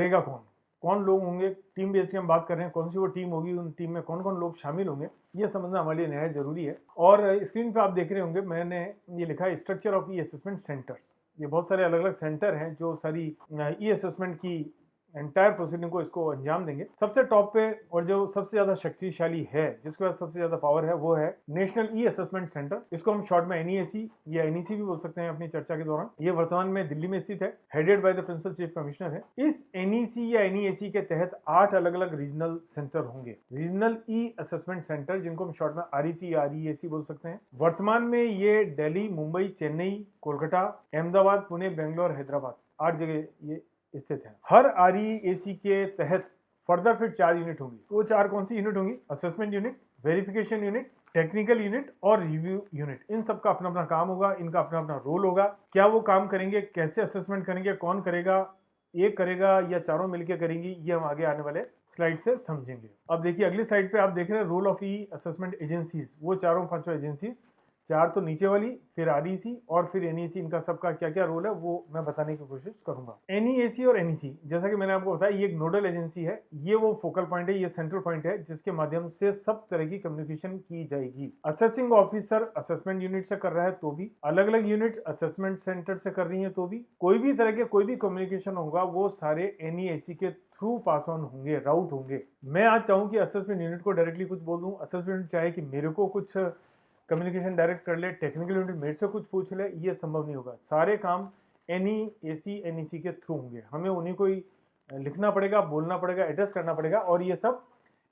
करेगा कौन, कौन लोग होंगे, टीम बेस्ड की हम बात कर रहे हैं, कौन सी वो टीम होगी, उन टीम में कौन कौन लोग शामिल होंगे, ये समझना हमारे लिए नहायत ज़रूरी है। और स्क्रीन पे आप देख रहे होंगे मैंने ये लिखा है structure of e assessment centres. ये बहुत सारे अलग अलग सेंटर हैं जो सारी ई असेसमेंट की एंटायर प्रोसीडिंग को इसको अंजाम देंगे। सबसे टॉप पे और जो सबसे ज्यादा शक्तिशाली है, जिसके पास सबसे ज्यादा पावर है, वो है नेशनल ई असेसमेंट सेंटर। इसको हम शॉर्ट में एनईएसी या एनईसी भी बोल सकते हैं अपनी चर्चा के दौरान। ये वर्तमान में दिल्ली में स्थित है, headed by the principal chief commissioner है। इस एनईसी या एनईएसी के तहत 8 अलग अलग रीजनल सेंटर होंगे, रीजनल ई असेसमेंट सेंटर, जिनको हम शॉर्ट में आरईसी या आरईएसी बोल सकते हैं। वर्तमान में ये दिल्ली, मुंबई, चेन्नई, कोलकाता, अहमदाबाद, पुणे, बेंगलोर, हैदराबाद, 8 जगह ये स्थित है। हर आरईएसी के तहत फर्दर फिर 4 यूनिट होंगी। वो 4 कौन सी यूनिट होंगी? Assessment unit, verification unit, technical unit और रिव्यू यूनिट। इन सब का अपना अपना काम होगा, इनका अपना अपना रोल होगा। क्या वो काम करेंगे, कैसे असेसमेंट करेंगे, कौन करेगा, एक करेगा या चारों मिलकर करेंगी, ये हम आगे आने वाले स्लाइड से समझेंगे। अब देखिए अगली साइड पे आप देख रहे हैं role of e assessment agencies. वो चारों पांचों एजेंसीज, 4 तो नीचे वाली, फिर आरईसी और फिर एनईसी, इनका सबका क्या क्या रोल है वो मैं बताने की कोशिश करूंगा। एनईएसी और एनईसी, जैसा कि मैंने आपको बताया, ये एक नोडल एजेंसी है। ये वो फोकल पॉइंट है, ये सेंट्रल पॉइंट है जिसके माध्यम से सब तरह की कम्युनिकेशन की जाएगी। असेसिंग ऑफिसर असेसमेंट यूनिट से कर रहा है तो भी, अलग अलग यूनिट असेसमेंट सेंटर से कर रही है तो भी, कोई भी तरह के कोई भी कम्युनिकेशन होगा वो सारे एनईएसी के थ्रू पास ऑन होंगे, राउट होंगे। मैं आज चाहूँ कि असेसमेंट यूनिट को डायरेक्टली कुछ बोल दूं, असेसमेंट यूनिट चाहे कि मेरे को कुछ कम्युनिकेशन डायरेक्ट कर ले, टेक्निकल यूनिट मेरे से कुछ पूछ ले, ये संभव नहीं होगा। सारे काम एनईएसी एनईसी के थ्रू होंगे। हमें उन्हीं को ही लिखना पड़ेगा, बोलना पड़ेगा, एड्रेस करना पड़ेगा, और ये सब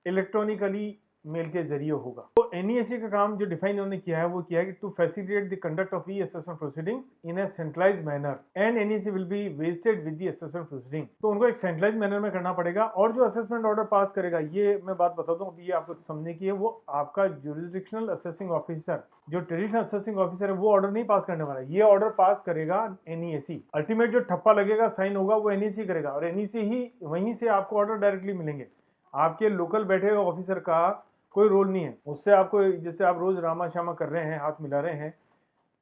इलेक्ट्रॉनिकली मेल के जरिए होगा। तो एनईएसी का काम जो डिफाइन उन्होंने किया है वो किया है कि to facilitate the conduct of e assessment proceedings in a centralised manner and NEAC will be vested with the assessment proceeding. तो उनको एक सेंट्रलाइज्ड मैनर में करना पड़ेगा, और जो असेसमेंट ऑर्डर पास करेगा, ये मैं बात बता दूं अभी, ये आपको समझने की है, वो आपका ज्यूरिसडिक्शनल असेसिंग ऑफिसर, जो ट्रेडिशनल असेसिंग ऑफिसर है, वो ऑर्डर नहीं पास करने वाला। ये ऑर्डर पास करेगा एनईएसी। अल्टीमेट जो ठप्पा लगेगा, साइन होगा, वो एनईसी करेगा, और एनईसी ही वहीं से आपको ऑर्डर डायरेक्टली मिलेंगे। आपके लोकल बैठे हुए ऑफिसर का कोई रोल नहीं है उससे। आपको जैसे आप रोज रामा श्यामा कर रहे हैं, हाथ मिला रहे हैं,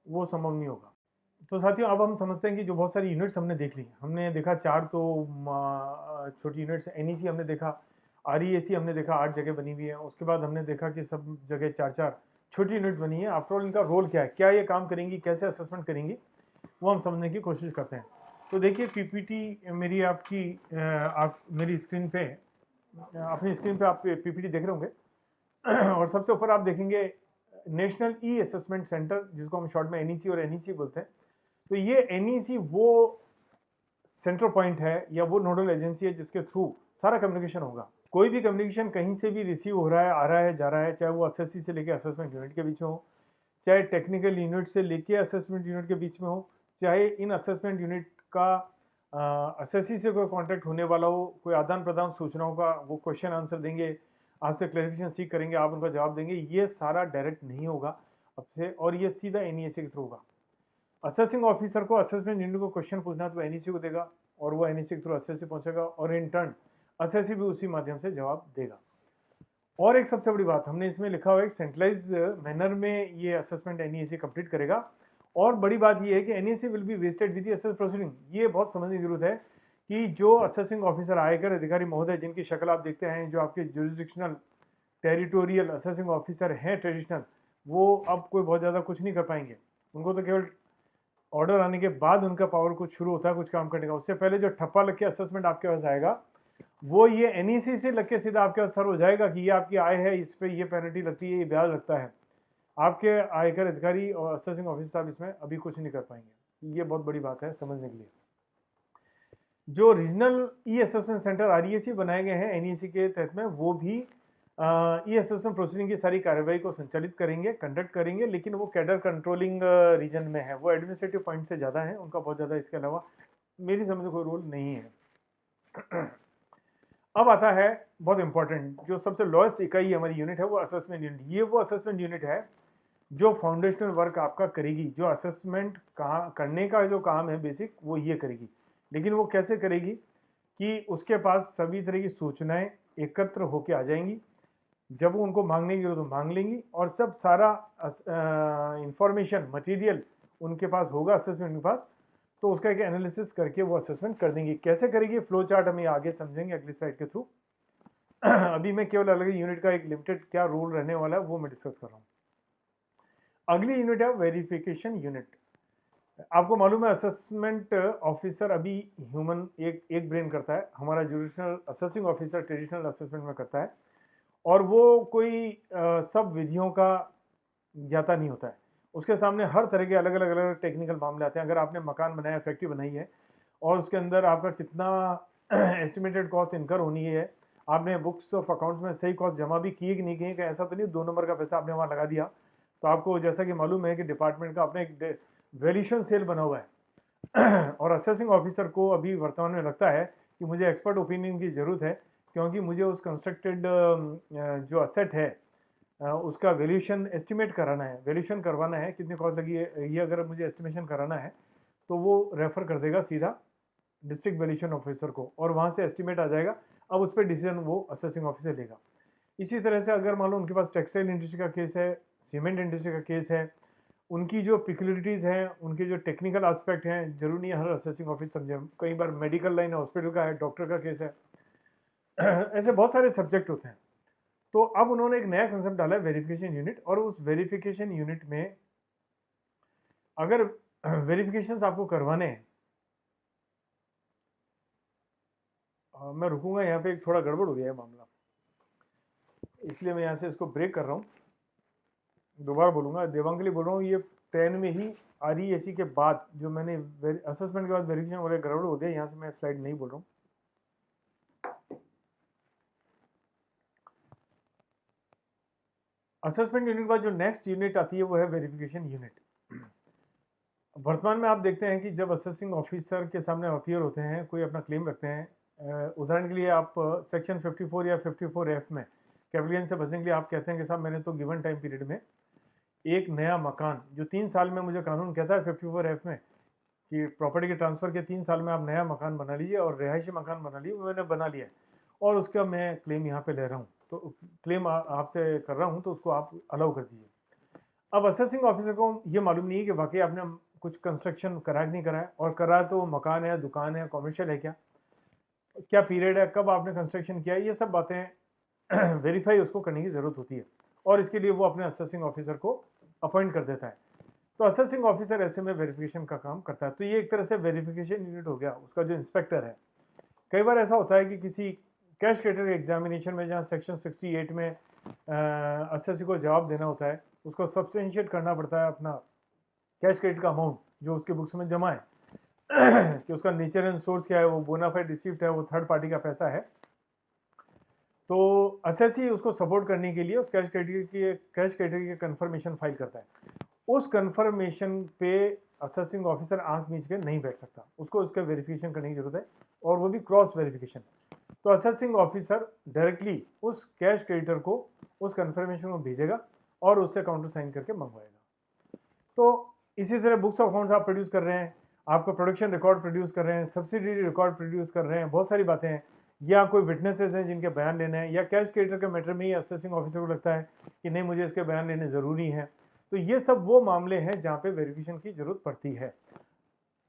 वो संभव नहीं होगा। तो साथियों अब हम समझते हैं कि जो बहुत सारी यूनिट्स हमने देख ली, हमने देखा 4 तो छोटी यूनिट्स, एनईसी हमने देखा, आरईएसी हमने देखा 8 जगह बनी हुई है। उसके बाद हमने देखा कि सब जगह 4-4 छोटी यूनिट्स बनी है। आफ्टर ऑल इनका रोल क्या है, क्या ये काम करेंगी, कैसे असेसमेंट करेंगी, वो हम समझने की कोशिश करते हैं। तो देखिए पीपीटी मेरी आपकी आप मेरी स्क्रीन पे, अपनी स्क्रीन पे आप पीपीटी देख रहे होंगे और सबसे ऊपर आप देखेंगे नेशनल ई असेसमेंट सेंटर, जिसको हम शॉर्ट में एनईसी और एनईसी बोलते हैं। तो ये एनईसी वो सेंट्रल पॉइंट है या वो नोडल एजेंसी है जिसके थ्रू सारा कम्युनिकेशन होगा। कोई भी कम्युनिकेशन कहीं से भी रिसीव हो रहा है, आ रहा है, जा रहा है, चाहे वो असेसी से लेके असेसमेंट यूनिट के बीच में हो, चाहे टेक्निकल यूनिट से लेके असेसमेंट यूनिट के बीच में हो, चाहे इन असेसमेंट यूनिट का असेसी से कोई कॉन्टैक्ट होने वाला हो, कोई आदान प्रदान सूचनाओं का, वो क्वेश्चन आंसर देंगे, आपसे क्लैरिफिकेशन सीख करेंगे, आप उनका जवाब देंगे, ये सारा डायरेक्ट नहीं होगा अब से, और ये सीधा एनईएसी के थ्रू होगा। असेसिंग ऑफिसर को असेसमेंट यूनिट को क्वेश्चन पूछना तो एनईसी को देगा, और वो एनईसी के थ्रू असेसी पहुंचेगा, और इन टर्न असेसी भी उसी माध्यम से जवाब देगा। और एक सबसे बड़ी बात हमने इसमें लिखा हुआ है, सेंट्रलाइज मैनर में ये असेसमेंट एनईसी कंप्लीट करेगा। और बड़ी बात ये है कि NEC will be vested with the assess proceeding. ये बहुत समझने की जरूरत है कि जो असेसिंग ऑफिसर, आयकर अधिकारी महोदय, जिनकी शक्ल आप देखते हैं, जो आपके ज्यूरिसडिक्शनल टेरिटोरियल असेसिंग ऑफिसर हैं ट्रेडिशनल, वो अब कोई बहुत ज़्यादा कुछ नहीं कर पाएंगे। उनको तो केवल ऑर्डर आने के बाद उनका पावर कुछ शुरू होता है कुछ काम करने का। उससे पहले जो ठप्पा लग के असेसमेंट आपके पास आएगा, वो ये एनईसी से लग के सीधा आपके पास सर हो जाएगा कि ये आपकी आय है, इस पर ये पेनल्टी लगती है, ये ब्याज लगता है। आपके आयकर अधिकारी और असेसिंग ऑफिसर साहब इसमें अभी कुछ नहीं कर पाएंगे। ये बहुत बड़ी बात है समझने के लिए। जो रीजनल ई असेसमेंट सेंटर आरईएसी बनाए गए हैं एनईसी के तहत में, वो भी ई असेसमेंट प्रोसीडिंग की सारी कार्रवाई को संचालित करेंगे, कंडक्ट करेंगे, लेकिन वो कैडर कंट्रोलिंग रीजन में है, वो एडमिनिस्ट्रेटिव पॉइंट से ज़्यादा है, उनका बहुत ज़्यादा इसके अलावा मेरी समझ में कोई रोल नहीं है। अब आता है बहुत इंपॉर्टेंट, जो सबसे लोएस्ट इकाई हमारी यूनिट है, वो असेसमेंट यूनिट। ये वो असेसमेंट यूनिट है जो फाउंडेशनल वर्क आपका करेगी, जो असेसमेंट कहाँ करने का जो काम है बेसिक, वो ये करेगी। लेकिन वो कैसे करेगी कि उसके पास सभी तरह की सूचनाएं एकत्र होके आ जाएंगी, जब वो उनको मांगने की जरूरत तो मांग लेंगी, और सब सारा इंफॉर्मेशन मटेरियल उनके पास होगा असेसमेंट के पास, तो उसका एक एनालिसिस करके वो असेसमेंट कर देंगी। कैसे करेगी फ्लो चार्ट हम ये आगे समझेंगे अगली स्लाइड के थ्रू। अभी मैं केवल अलग यूनिट का एक लिमिटेड क्या रोल रहने वाला है वो मैं डिस्कस कर रहा हूँ। अगली यूनिट है वेरिफिकेशन यूनिट। आपको मालूम है असेसमेंट ऑफिसर अभी ह्यूमन एक ब्रेन करता है, हमारा jurisdictional assessing officer traditional assessment में करता है, और वो कोई सब विधियों का ज्ञाता नहीं होता है। उसके सामने हर तरह के अलग अलग टेक्निकल मामले आते हैं। अगर आपने मकान बनाया, फैक्ट्री बनाई है, और उसके अंदर आपका कितना एस्टिमेटेड कॉस्ट इनकर होनी है, आपने बुक्स ऑफ अकाउंट्स में सही कॉस्ट जमा भी किए कि नहीं किए, ऐसा तो नहीं 2 नंबर का पैसा आपने वहाँ लगा दिया। तो आपको जैसा कि मालूम है कि डिपार्टमेंट का अपना एक वैल्यूएशन सेल बना हुआ है और असेसिंग ऑफिसर को अभी वर्तमान में लगता है कि मुझे एक्सपर्ट ओपिनियन की ज़रूरत है, क्योंकि मुझे उस कंस्ट्रक्टेड जो असेट है उसका वैल्यूएशन एस्टिमेट कराना है, वैल्यूएशन करवाना है, कितनी कॉस्ट लगी है ये अगर मुझे एस्टिमेशन कराना है तो वो रेफर कर देगा सीधा डिस्ट्रिक्ट वैल्यूएशन ऑफिसर को, और वहाँ से एस्टिमेट आ जाएगा। अब उस पर डिसीजन वो असेसिंग ऑफिसर लेगा। इसी तरह से अगर मान लो उनके पास टेक्सटाइल इंडस्ट्री का केस है, सीमेंट इंडस्ट्री का केस है, उनकी जो पिक्युलरिटीज़ हैं, उनके जो टेक्निकल एस्पेक्ट हैं, जरूरी नहीं हर असेसिंग ऑफिस समझे, कई बार मेडिकल लाइन हॉस्पिटल का है, डॉक्टर का केस है, ऐसे बहुत सारे सब्जेक्ट होते हैं। तो अब उन्होंने एक नया कंसेप्ट डाला है वेरिफिकेशन यूनिट, और उस वेरिफिकेशन यूनिट में अगर वेरिफिकेशंस आपको करवाने हैं, मैं रुकूंगा यहाँ पे, एक थोड़ा गड़बड़ हो गया है मामला, इसलिए मैं यहाँ से इसको ब्रेक कर रहा हूँ। दोबारा बोलूँगा, देवांग के लिए बोल रहा हूँ, ये 10 में ही REAC के बाद जो मैंने असेसमेंट के बाद वेरिफिकेशन वाले गड़बड़ हो गया, यहाँ से मैं स्लाइड नहीं बोल रहा हूँ। असेसमेंट यूनिट के बाद जो नेक्स्ट यूनिट आती है वो है वेरिफिकेशन यूनिट। वर्तमान में आप देखते हैं कि जब असेसिंग ऑफिसर के सामने अपीयर होते हैं, कोई अपना क्लेम रखते हैं, उदाहरण के लिए आप सेक्शन 54 या 54F में कैपिटल से बचने के लिए आप कहते हैं कि साहब मैंने तो गिवन टाइम पीरियड में एक नया मकान, जो 3 साल में मुझे कानून कहता है 54F में कि प्रॉपर्टी के ट्रांसफ़र के 3 साल में आप नया मकान बना लीजिए, और रिहायशी मकान बना लीजिए, मैंने बना लिया है और उसका मैं क्लेम यहाँ पे ले रहा हूँ, तो क्लेम आपसे कर रहा हूँ, तो उसको आप अलाउ कर दीजिए। अब असेसिंग ऑफिसर को ये मालूम नहीं है कि वाकई आपने कुछ कंस्ट्रक्शन करा कि नहीं कराया, और करा तो मकान है, दुकान है, कॉमर्शियल है, क्या पीरियड है, कब आपने कंस्ट्रक्शन किया, ये सब बातें वेरीफाई उसको करने की ज़रूरत होती है, और इसके लिए वो अपने असेसिंग ऑफिसर को अपॉइंट कर देता है। तो असेसिंग ऑफिसर ऐसे में वेरिफिकेशन का काम करता है। तो ये एक तरह से वेरिफिकेशन यूनिट हो गया, उसका जो इंस्पेक्टर है। कई बार ऐसा होता है कि किसी कैश कैटेगरी एग्जामिनेशन में जहाँ सेक्शन 68 में असेसी को जवाब देना होता है, उसको सब्सटेंशिएट करना पड़ता है अपना कैश क्रेडिट का अमाउंट जो उसके बुक्स में जमा है कि उसका नेचर एंड सोर्स क्या है, वो बोनाफाइड रिसीप्ट है, वो थर्ड पार्टी का पैसा है। तो असेसी उसको सपोर्ट करने के लिए उस कैश कैटेगरी के कंफर्मेशन फाइल करता है। उस कंफर्मेशन पे असेसिंग ऑफिसर आंख मीच के नहीं बैठ सकता, उसको उसका वेरिफिकेशन करने की जरूरत है, और वो भी क्रॉस वेरिफिकेशन। तो असेसिंग ऑफिसर डायरेक्टली उस कैश क्रेडिटर को उस कंफर्मेशन को भेजेगा और उससे काउंटर साइन करके मंगवाएगा। तो इसी तरह बुक्स ऑफ अकाउंट्स आप प्रोड्यूस कर रहे हैं, आपका प्रोडक्शन रिकॉर्ड प्रोड्यूस कर रहे हैं, सब्सिडी रिकॉर्ड प्रोड्यूस कर रहे हैं, बहुत सारी बातें हैं, या कोई विटनेसेस हैं जिनके बयान लेने हैं, या कैश क्रेडिटर के मैटर में ही असेसिंग ऑफिसर को लगता है कि नहीं मुझे इसके बयान लेने ज़रूरी हैं। तो ये सब वो मामले हैं जहाँ पे वेरिफिकेशन की जरूरत पड़ती है।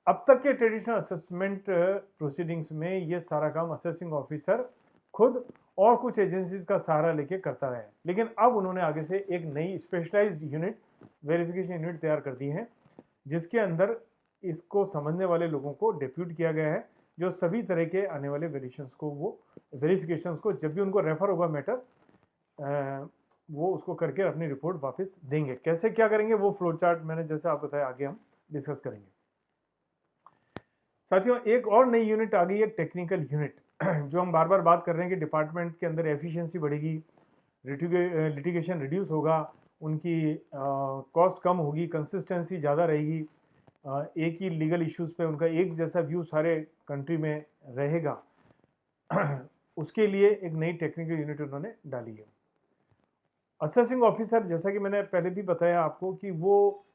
अब तक के ट्रेडिशनल असेसमेंट प्रोसीडिंग्स में ये सारा काम असेसिंग ऑफिसर खुद और कुछ एजेंसीज का सहारा लेके करता है, लेकिन अब उन्होंने आगे से एक नई स्पेशलाइज्ड यूनिट वेरिफिकेशन यूनिट तैयार कर दी है, जिसके अंदर इसको समझने वाले लोगों को डिप्यूट किया गया है, जो सभी तरह के आने वाले वेरिफिकेशंस को जब भी उनको रेफर होगा मैटर, वो उसको करके अपनी रिपोर्ट वापस देंगे। कैसे क्या करेंगे वो फ्लो चार्ट मैंने जैसे आपको बताया आगे हम डिस्कस करेंगे। साथियों एक और नई यूनिट आ गई है, टेक्निकल यूनिट, जो हम बार बार बात कर रहे हैं कि डिपार्टमेंट के अंदर एफिशिएंसी बढ़ेगी, लिटिगेशन रिड्यूस होगा, उनकी कॉस्ट कम होगी, कंसिस्टेंसी ज़्यादा रहेगी, एक ही लीगल इश्यूज़ पे उनका एक जैसा व्यू सारे कंट्री में रहेगा। उसके लिए एक नई टेक्निकल यूनिट उन्होंने डाली है। असेसिंग ऑफिसर, जैसा कि मैंने पहले भी बताया आपको कि वो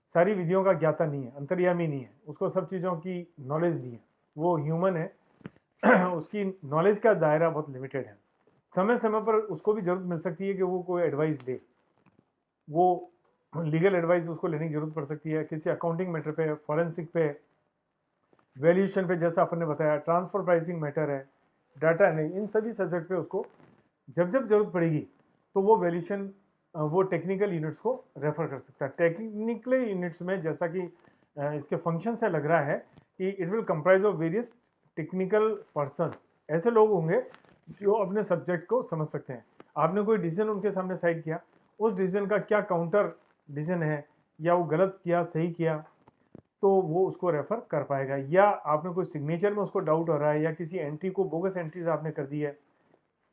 सारी विधियों का ज्ञाता नहीं है, अंतर्यामी नहीं है, उसको सब चीज़ों की नॉलेज नहीं है, वो ह्यूमन है उसकी नॉलेज का दायरा बहुत लिमिटेड है। समय समय पर उसको भी ज़रूरत मिल सकती है कि वो कोई एडवाइस ले, वो लीगल एडवाइस उसको लेने की ज़रूरत पड़ सकती है, किसी अकाउंटिंग मैटर पे, फॉरेंसिक पे, वैल्यूएशन पे जैसा अपन ने बताया, ट्रांसफर प्राइसिंग मैटर है, डाटा एनालिसिस, इन सभी सब्जेक्ट पे उसको जब जब जरूरत पड़ेगी तो वो वैल्यूएशन वो टेक्निकल यूनिट्स को रेफर कर सकता है। टेक्निकल यूनिट्स में जैसा कि इसके फंक्शन से लग रहा है कि it will comprise of various technical persons, ऐसे लोग होंगे जो अपने सब्जेक्ट को समझ सकते हैं। आपने कोई डिसीजन उनके सामने साइड किया, उस डिसीजन का क्या काउंटर डिसीजन है, या वो गलत किया सही किया, तो वो उसको रेफर कर पाएगा। या आपने कोई सिग्नेचर में उसको डाउट हो रहा है, या किसी एंट्री को बोगस एंट्रीज आपने कर दी है,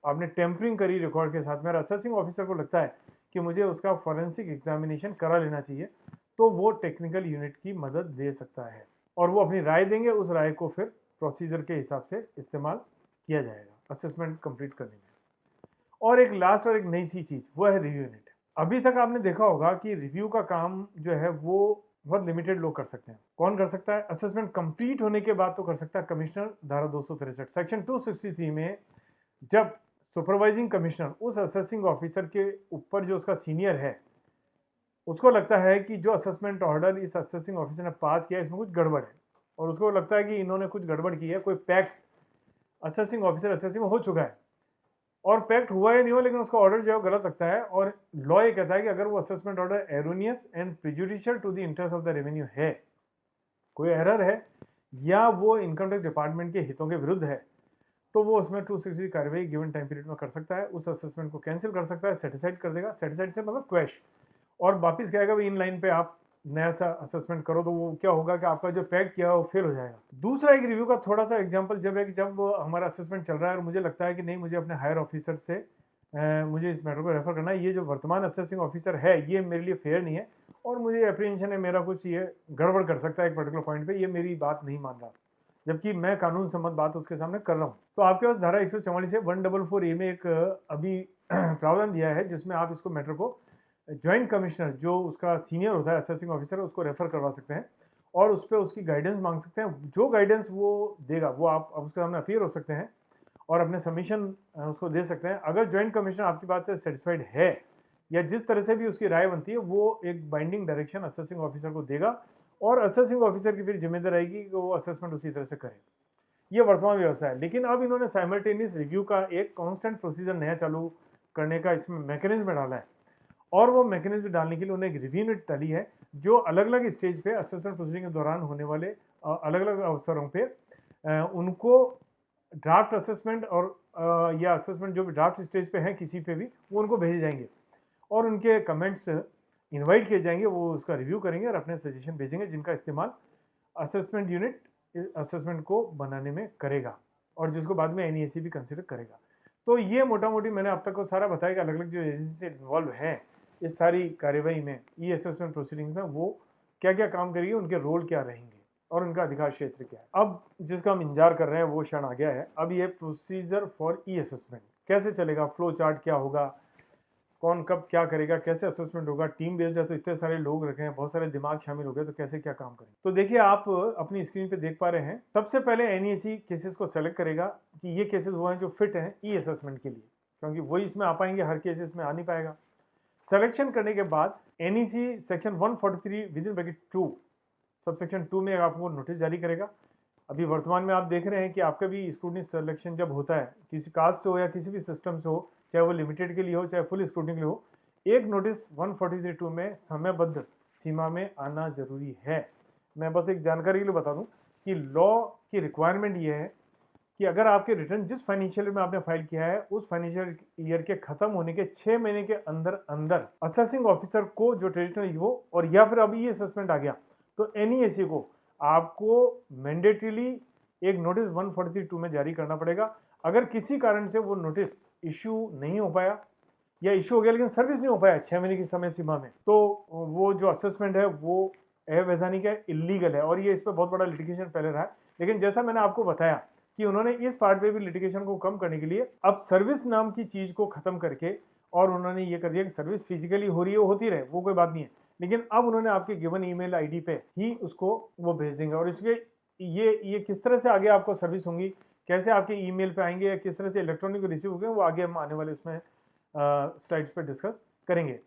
आपने टेम्परिंग करी रिकॉर्ड के साथ में, असेसिंग ऑफिसर को लगता है कि मुझे उसका फॉरेंसिक एग्जामिनेशन करा लेना चाहिए, तो वो टेक्निकल यूनिट की मदद ले सकता है और वो अपनी राय देंगे। उस राय को फिर प्रोसीजर के हिसाब से इस्तेमाल किया जाएगा असेसमेंट कंप्लीट करने में। और एक लास्ट और एक नई सी चीज़ वो है रिव्यू यूनिट। अभी तक आपने देखा होगा कि रिव्यू का काम जो है वो बहुत लिमिटेड लोग कर सकते हैं। कौन कर सकता है? असेसमेंट कंप्लीट होने के बाद तो कर सकता है कमिश्नर, धारा 263 सेक्शन 263 में जब सुपरवाइजिंग कमिश्नर उस असेसिंग ऑफिसर के ऊपर जो उसका सीनियर है उसको लगता है कि जो असेसमेंट ऑर्डर इस असेसिंग ऑफिसर ने पास किया इसमें कुछ गड़बड़ है, और उसको लगता है कि इन्होंने कुछ गड़बड़ की है, कोई पैक्ट असेसिंग ऑफिसर असेसिंग हो चुका है और पैक्ट हुआ या नहीं हुआ, लेकिन उसका ऑर्डर जो है गलत लगता है। और लॉ ये कहता है कि अगर वो assessment order erroneous and prejudicial to the interest of the revenue है, कोई एरर है या वो इनकम टैक्स डिपार्टमेंट के हितों के विरुद्ध है, तो वो उसमें 260 कार्रवाई गिवन टाइम पीरियड में कर सकता है, उस असेसमेंट को कैंसिल कर सकता है, सेटिसाइड कर देगा। सेटिसाइड से मतलब क्वैश, और वापिस कहेगा भाई इन लाइन पे आप नया सा असेसमेंट करो, तो वो क्या होगा कि आपका जो पैक किया वो फेल हो जाएगा। दूसरा एक रिव्यू का थोड़ा सा एग्जांपल जब है कि जब हमारा असेसमेंट चल रहा है और मुझे लगता है कि नहीं, मुझे अपने हायर ऑफिसर से मुझे इस मैटर को रेफर करना है, ये जो वर्तमान असेसिंग ऑफिसर है ये मेरे लिए फेयर नहीं है और मुझे अप्रीहेंशन है मेरा कुछ ये गड़बड़ कर सकता है एक पर्टिकुलर पॉइंट पे, ये मेरी बात नहीं मान रहा, जबकि मैं कानून सम्मत बात उसके सामने कर रहा हूँ। तो आपके पास धारा 144 से 144A में एक अभी प्रावधान दिया है जिसमें आप इसको मैटर को ज्वाइंट कमिश्नर जो उसका सीनियर होता है असेसिंग ऑफिसर उसको रेफर करवा सकते हैं और उस पर उसकी गाइडेंस मांग सकते हैं। जो गाइडेंस वो देगा वो आप उसके सामने अपीयर हो सकते हैं और अपने सबमिशन उसको दे सकते हैं। अगर ज्वाइंट कमिश्नर आपकी बात से सेटिस्फाइड है या जिस तरह से भी उसकी राय बनती है वो एक बाइंडिंग डायरेक्शन असेसिंग ऑफिसर को देगा और असेसिंग ऑफिसर की फिर जिम्मेदारी रहेगी कि वो असेसमेंट उसी तरह से करे। ये वर्तमान व्यवस्था है, लेकिन अब इन्होंने साइमल्टेनियस रिव्यू का एक कांस्टेंट प्रोसीजर नया चालू करने का इसमें मैकेनिज्म डाला है और वो मैकेनिज्म डालने के लिए उन्होंने एक रिव्यू यूनिट डाली है जो अलग अलग स्टेज पे असेसमेंट प्रोसीजरिंग के दौरान होने वाले अलग अलग अवसरों पे उनको ड्राफ्ट असेसमेंट और या असेसमेंट जो भी ड्राफ्ट स्टेज पे हैं किसी पे भी वो उनको भेजे जाएंगे और उनके कमेंट्स इनवाइट किए जाएंगे, वो उसका रिव्यू करेंगे और अपने सजेशन भेजेंगे जिनका इस्तेमाल असेसमेंट यूनिट असेसमेंट को बनाने में करेगा और जिसको बाद में एनईएसी भी कंसिडर करेगा। तो ये मोटा मोटी मैंने अब तक को सारा बताया कि अलग अलग जो एजेंसी से इन्वॉल्व हैं इस सारी कार्यवाही में ई असेसमेंट प्रोसीडिंग्स में वो क्या क्या काम करेंगे, उनके रोल क्या रहेंगे और उनका अधिकार क्षेत्र क्या है। अब जिसका हम इंतजार कर रहे हैं वो क्षण आ गया है। अब ये प्रोसीजर फॉर ई असेसमेंट कैसे चलेगा, फ्लो चार्ट क्या होगा, कौन कब क्या करेगा, कैसे असेसमेंट होगा, टीम बेस्ड है तो इतने सारे लोग रखे हैं, बहुत सारे दिमाग शामिल हो गए, तो कैसे क्या काम करेंगे। तो देखिए आप अपनी स्क्रीन पे देख पा रहे हैं, सबसे पहले एनईसी केसेस को सेलेक्ट करेगा कि ये केसेस वो हैं जो फिट हैं ई असेसमेंट के लिए, क्योंकि वही इसमें आ पाएंगे, हर केस इसमें आ नहीं पाएगा। सिलेक्शन करने के बाद NEC section 143 with in bracket 2 subsection 2 में आपको नोटिस जारी करेगा। अभी वर्तमान में आप देख रहे हैं कि आपका भी स्क्रूटनी सिलेक्शन जब होता है किसी कास्ट से हो या किसी भी सिस्टम से हो, चाहे वो लिमिटेड के लिए हो चाहे फुल स्क्रूटनी के लिए हो, एक नोटिस 143(2) में समयबद्ध सीमा में आना जरूरी है। मैं बस एक जानकारी के लिए बता दूं कि लॉ की रिक्वायरमेंट ये है कि अगर आपके रिटर्न जिस फाइनेंशियल ईयर में आपने फाइल किया है उस फाइनेंशियल ईयर के खत्म होने के 6 महीने के अंदर अंदर असेसिंग ऑफिसर को जो ट्रेडिशनल हो और या फिर अभी ये असेसमेंट आ गया तो एनईएसी को आपको मैंडेटरीली एक नोटिस 143(2) में जारी करना पड़ेगा। अगर किसी कारण से वो नोटिस इश्यू नहीं हो पाया या इश्यू हो गया लेकिन सर्विस नहीं हो पाया 6 महीने की समय सीमा में, तो वो जो असेसमेंट है वो अवैधानिक है, इलीगल है और ये इस पर बहुत बड़ा लिटिगेशन पहले रहा है। लेकिन जैसा मैंने आपको बताया कि उन्होंने इस पार्ट पे भी लिटिगेशन को कम करने के लिए अब सर्विस नाम की चीज को खत्म करके और उन्होंने ये कर दिया कि सर्विस फिजिकली हो रही है होती रहे, वो कोई बात नहीं है, लेकिन अब उन्होंने आपके गिवन ईमेल आईडी पे ही उसको वो भेज देंगे। और इसलिए ये किस तरह से आगे आपको सर्विस होंगी, कैसे आपके ईमेल पे आएंगे या किस तरह से इलेक्ट्रॉनिक रिसीव होंगे, वो आगे हम आने वाले उसमें स्लाइड्स पे डिस्कस करेंगे।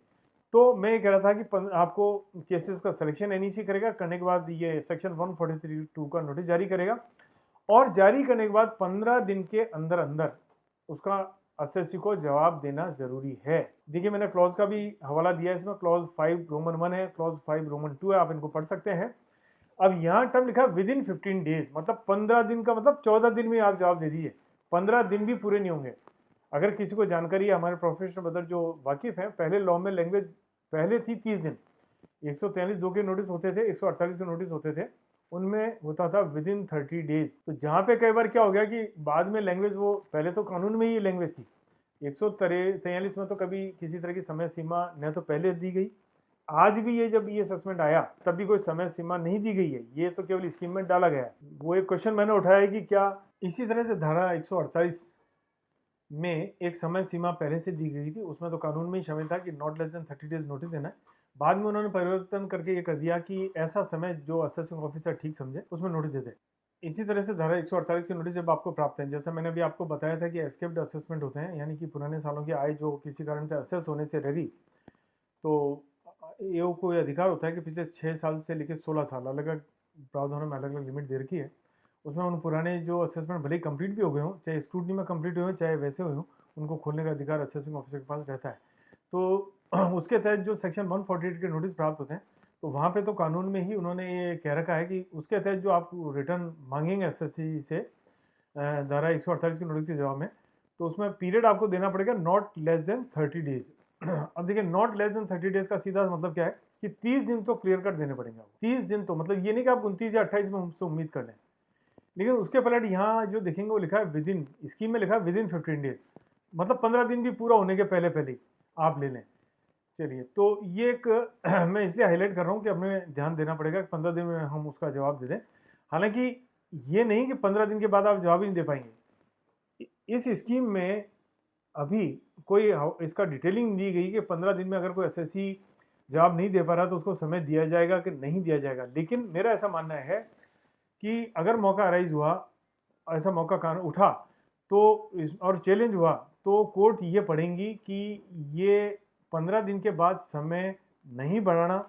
तो मैं ये कह रहा था कि आपको केसेस का सिलेक्शन एनईसी करेगा, करने के बाद ये सेक्शन 143(2) का नोटिस जारी करेगा, और जारी करने के बाद 15 दिन के अंदर अंदर उसका एसएससी को जवाब देना जरूरी है। देखिए मैंने क्लॉज का भी हवाला दिया है, इसमें क्लॉज 5 रोमन 1 है, क्लॉज 5 रोमन 2 है, आप इनको पढ़ सकते हैं। अब यहाँ टर्म लिखा है विद इन 15 डेज, मतलब 15 दिन का मतलब 14 दिन में आप जवाब दे दीजिए, 15 दिन भी पूरे नहीं होंगे। अगर किसी को जानकारी है, हमारे प्रोफेशनल बदर जो वाकिफ हैं, पहले लॉ में लैंग्वेज पहले थी 30 दिन, 143(2) के नोटिस होते थे, 148 के नोटिस होते थे, उनमें होता था विद इन 30 डेज। तो जहाँ पे कई बार क्या हो गया कि बाद में लैंग्वेज, वो पहले तो कानून में ही लैंग्वेज थी, 143 में तो कभी किसी तरह की समय सीमा न तो पहले दी गई, आज भी ये जब ये असेसमेंट आया तब भी कोई समय सीमा नहीं दी गई है, ये तो केवल स्कीम में डाला गया है। वो एक क्वेश्चन मैंने उठाया है कि क्या इसी तरह से धारा 148 में एक समय सीमा पहले से दी गई थी, उसमें तो कानून में ही शामिल था कि not less than 30 days notice देना है, बाद में उन्होंने परिवर्तन करके ये कर दिया कि ऐसा समय जो असेसिंग ऑफिसर ठीक समझे उसमें नोटिस दे दे। इसी तरह से धारा 148 के नोटिस जब आपको प्राप्त हैं, जैसा मैंने अभी आपको बताया था कि एस्केप्ड असेसमेंट होते हैं, यानी कि पुराने सालों की आय जो किसी कारण से असेस होने से रह गई, तो एओ को यह अधिकार होता है कि पिछले 6 साल से लेकर 16 साल अलग अलग प्रावधानों में अलग अलग लिमिट दे रखी है, उसमें उन पुराने जो असेसमेंट भले ही कंप्लीट भी हो गए हों, चाहे स्क्रूटनी में कंप्लीट हुए हों चाहे वैसे हुए हों, उनको खोलने का अधिकार असेसिंग ऑफिसर के पास रहता है। तो उसके तहत जो सेक्शन 148 के नोटिस प्राप्त होते हैं, तो वहाँ पे तो कानून में ही उन्होंने ये कह रखा है कि उसके तहत जो आप रिटर्न मांगेंगे एसएससी से धारा 148 के नोटिस के जवाब में, तो उसमें पीरियड आपको देना पड़ेगा नॉट लेस देन 30 डेज। अब देखिए नॉट लेस देन 30 डेज का सीधा मतलब क्या है कि 30 दिन तो क्लियर कट देने पड़ेंगे आपको। 30 दिन तो मतलब ये नहीं कि आप 29 या 28 में हमसे उम्मीद कर लें, लेकिन उसके पलट यहाँ जो देखेंगे वो लिखा है विद इन, स्कीम में लिखा है विद इन 15 डेज, मतलब 15 दिन भी पूरा होने के पहले पहले आप ले लें। चलिए, तो ये एक मैं इसलिए हाईलाइट कर रहा हूँ कि हमें ध्यान देना पड़ेगा कि 15 दिन में हम उसका जवाब दे दें। हालांकि ये नहीं कि 15 दिन के बाद आप जवाब ही नहीं दे पाएंगे। इस स्कीम में अभी कोई इसका डिटेलिंग दी गई कि 15 दिन में अगर कोई एसएससी जवाब नहीं दे पा रहा तो उसको समय दिया जाएगा कि नहीं दिया जाएगा। लेकिन मेरा ऐसा मानना है कि अगर मौका अराइज हुआ, ऐसा मौका कानून उठा तो और चैलेंज हुआ, तो कोर्ट ये पढ़ेंगी कि ये 15 दिन के बाद समय नहीं बढ़ाना,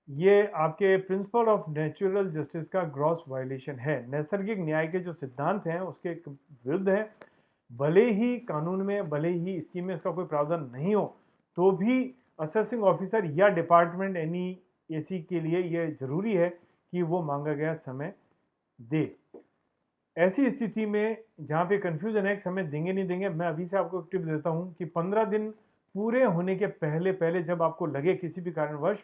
ये आपके प्रिंसिपल ऑफ नेचुरल जस्टिस का ग्रॉस वायलेशन है, नैसर्गिक न्याय के जो सिद्धांत हैं उसके विरुद्ध है। भले ही कानून में, भले ही स्कीम में इसका कोई प्रावधान नहीं हो, तो भी असेसिंग ऑफिसर या डिपार्टमेंट एनईएसी के लिए यह जरूरी है कि वो मांगा गया समय दे। ऐसी स्थिति में जहाँ पे कंफ्यूजन है कि समय देंगे नहीं देंगे, मैं अभी से आपको एक टिप देता हूँ कि 15 दिन पूरे होने के पहले पहले जब आपको लगे किसी भी कारणवश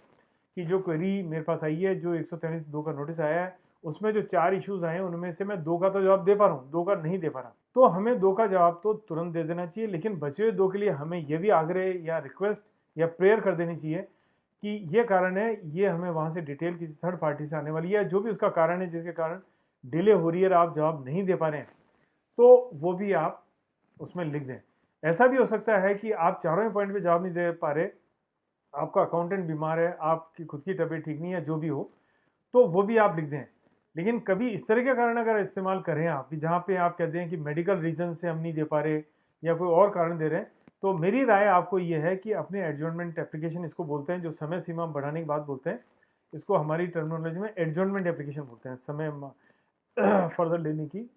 कि जो क्वेरी मेरे पास आई है, जो 143(2) का नोटिस आया है, उसमें जो 4 इश्यूज आए हैं उनमें से मैं 2 का तो जवाब दे पा रहा हूँ, 2 का नहीं दे पा रहा, तो हमें 2 का जवाब तो तुरंत दे देना चाहिए। लेकिन बचे हुए 2 के लिए हमें यह भी आग्रह या रिक्वेस्ट या प्रेयर कर देनी चाहिए कि ये कारण है, ये हमें वहाँ से डिटेल किसी थर्ड पार्टी से आने वाली है, जो भी उसका कारण है जिसके कारण डिले हो रही है और आप जवाब नहीं दे पा रहे हैं, तो वो भी आप उसमें लिख दें। ऐसा भी हो सकता है कि आप चारों पॉइंट पे जवाब नहीं दे पा रहे, आपका अकाउंटेंट बीमार है, आपकी खुद की तबीयत ठीक नहीं है, जो भी हो, तो वो भी आप लिख दें। लेकिन कभी इस तरह के कारण अगर इस्तेमाल करें आप, जहाँ पे आप कहते हैं कि मेडिकल रीजन से हम नहीं दे पा रहे या कोई और कारण दे रहे हैं, तो मेरी राय आपको ये है कि अपने एडजॉर्नमेंट एप्लीकेशन, इसको बोलते हैं, जो समय सीमा बढ़ाने की बात बोलते हैं, इसको हमारी टर्मिनोलॉजी में एडजॉर्नमेंट एप्लीकेशन बोलते हैं, समय फर्दर लेने की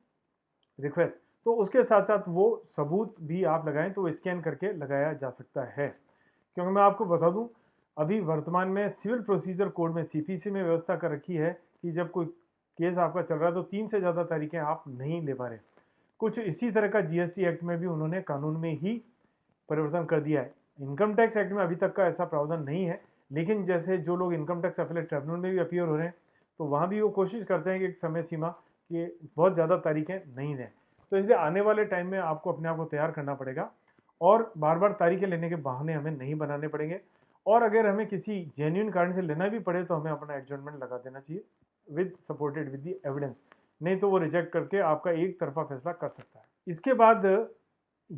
रिक्वेस्ट, तो उसके साथ साथ वो सबूत भी आप लगाएं तो स्कैन करके लगाया जा सकता है। क्योंकि मैं आपको बता दूं, अभी वर्तमान में सिविल प्रोसीजर कोड में सीपीसी में व्यवस्था कर रखी है कि जब कोई केस आपका चल रहा है तो 3 से ज़्यादा तारीखें आप नहीं ले पा रहे। कुछ इसी तरह का जीएसटी एक्ट में भी उन्होंने कानून में ही परिवर्तन कर दिया है। इनकम टैक्स एक्ट में अभी तक का ऐसा प्रावधान नहीं है, लेकिन जैसे जो लोग इनकम टैक्स अपीलेट ट्रिब्यूनल में भी अपीयर हो रहे हैं, तो वहाँ भी वो कोशिश करते हैं कि एक समय सीमा कि बहुत ज़्यादा तारीखें नहीं दें। तो इसलिए आने वाले टाइम में आपको अपने आप को तैयार करना पड़ेगा और बार बार तारीखें लेने के बहाने हमें नहीं बनाने पड़ेंगे। और अगर हमें किसी जेन्युइन कारण से लेना भी पड़े तो हमें अपना एडजॉर्नमेंट लगा देना चाहिए with supported with the evidence, नहीं तो वो रिजेक्ट करके आपका एक तरफा फैसला कर सकता है। इसके बाद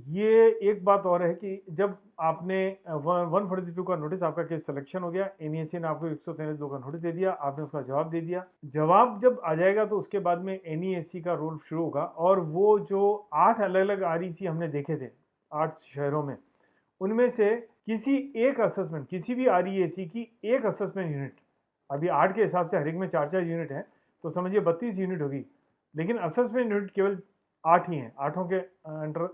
ये एक बात और है कि जब आपने 142 का नोटिस, आपका केस सिलेक्शन हो गया, एनईएसी ने आपको 143(2) का नोटिस दे दिया, आपने उसका जवाब दे दिया, जवाब जब आ जाएगा तो उसके बाद में एनईएसी का रोल शुरू होगा। और वो जो 8 अलग अलग आरईसी हमने देखे थे 8 शहरों में, उनमें से किसी एक असेसमेंट, किसी भी REAC की एक असेसमेंट यूनिट, अभी 8 के हिसाब से हर एक में 4-4 यूनिट हैं, तो समझिए 32 यूनिट होगी, लेकिन असेसमेंट यूनिट केवल 8 ही हैं, 8 के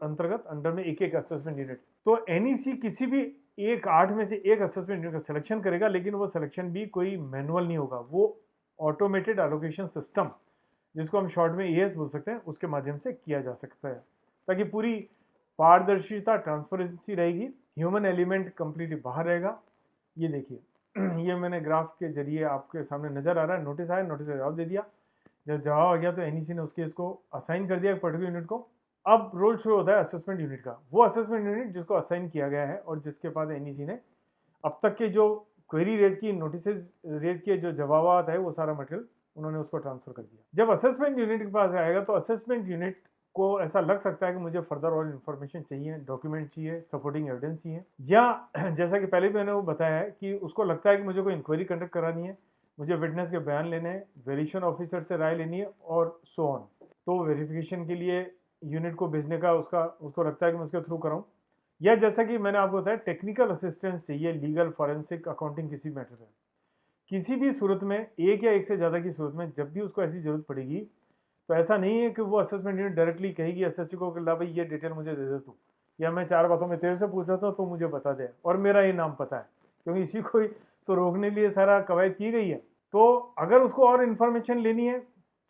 अंतर्गत अंडर में एक एक असेसमेंट यूनिट। तो NEC किसी भी 8 में से एक असेसमेंट यूनिट का सिलेक्शन करेगा, लेकिन वो सिलेक्शन भी कोई मैनुअल नहीं होगा, वो ऑटोमेटेड एलोकेशन सिस्टम, जिसको हम शॉर्ट में AS बोल सकते हैं, उसके माध्यम से किया जा सकता है, ताकि पूरी पारदर्शिता, ट्रांसपेरेंसी रहेगी, ह्यूमन एलिमेंट कंप्लीटली बाहर रहेगा। ये देखिए ये मैंने ग्राफ के जरिए आपके सामने नजर आ रहा है, नोटिस आया, नोटिस का जवाब दे दिया, जब जवाब आ गया तो NEC ने उसके इसको असाइन कर दिया एक पर्टिकुलर यूनिट को। अब रोल शुरू होता है असेसमेंट यूनिट का, वो असेसमेंट यूनिट जिसको असाइन किया गया है और जिसके बाद NEC ने अब तक के जो क्वेरी रेज की, नोटिस रेज किए, जो जवाब है, वो सारा मटेरियल उन्होंने उसको ट्रांसफर कर दिया। जब असेसमेंट यूनिट के पास आएगा तो असेसमेंट यूनिट को ऐसा लग सकता है कि मुझे फर्दर और इन्फॉर्मेशन चाहिए, डॉक्यूमेंट चाहिए, सपोर्टिंग एविडेंस चाहिए, या जैसा कि पहले भी मैंने वो बताया है कि उसको लगता है कि मुझे कोई इंक्वायरी कंडक्ट करानी है, मुझे विटनेस के बयान लेने हैं, वेरिएशन ऑफिसर से राय लेनी है और सो ऑन। तो वेरिफिकेशन के लिए यूनिट को भेजने का उसको लगता है कि मैं उसके थ्रू कराऊँ, या जैसा कि मैंने आपको बताया टेक्निकल असिस्टेंस चाहिए, लीगल, फॉरेंसिक, अकाउंटिंग, किसी मैटर में, किसी भी सूरत में, एक या एक से ज़्यादा की सूरत में जब भी उसको ऐसी ज़रूरत पड़ेगी, तो ऐसा नहीं है कि वो असेसमेंट यूनिट डायरेक्टली कहेगी SSC को कि ला भाई ये डिटेल मुझे दे दे तू, या मैं 4 बातों में तेरे से पूछ रहा था तो मुझे बता दे और मेरा ये नाम पता है, क्योंकि इसी को तो रोकने के लिए सारा कवायद की गई है। तो अगर उसको और इन्फॉर्मेशन लेनी है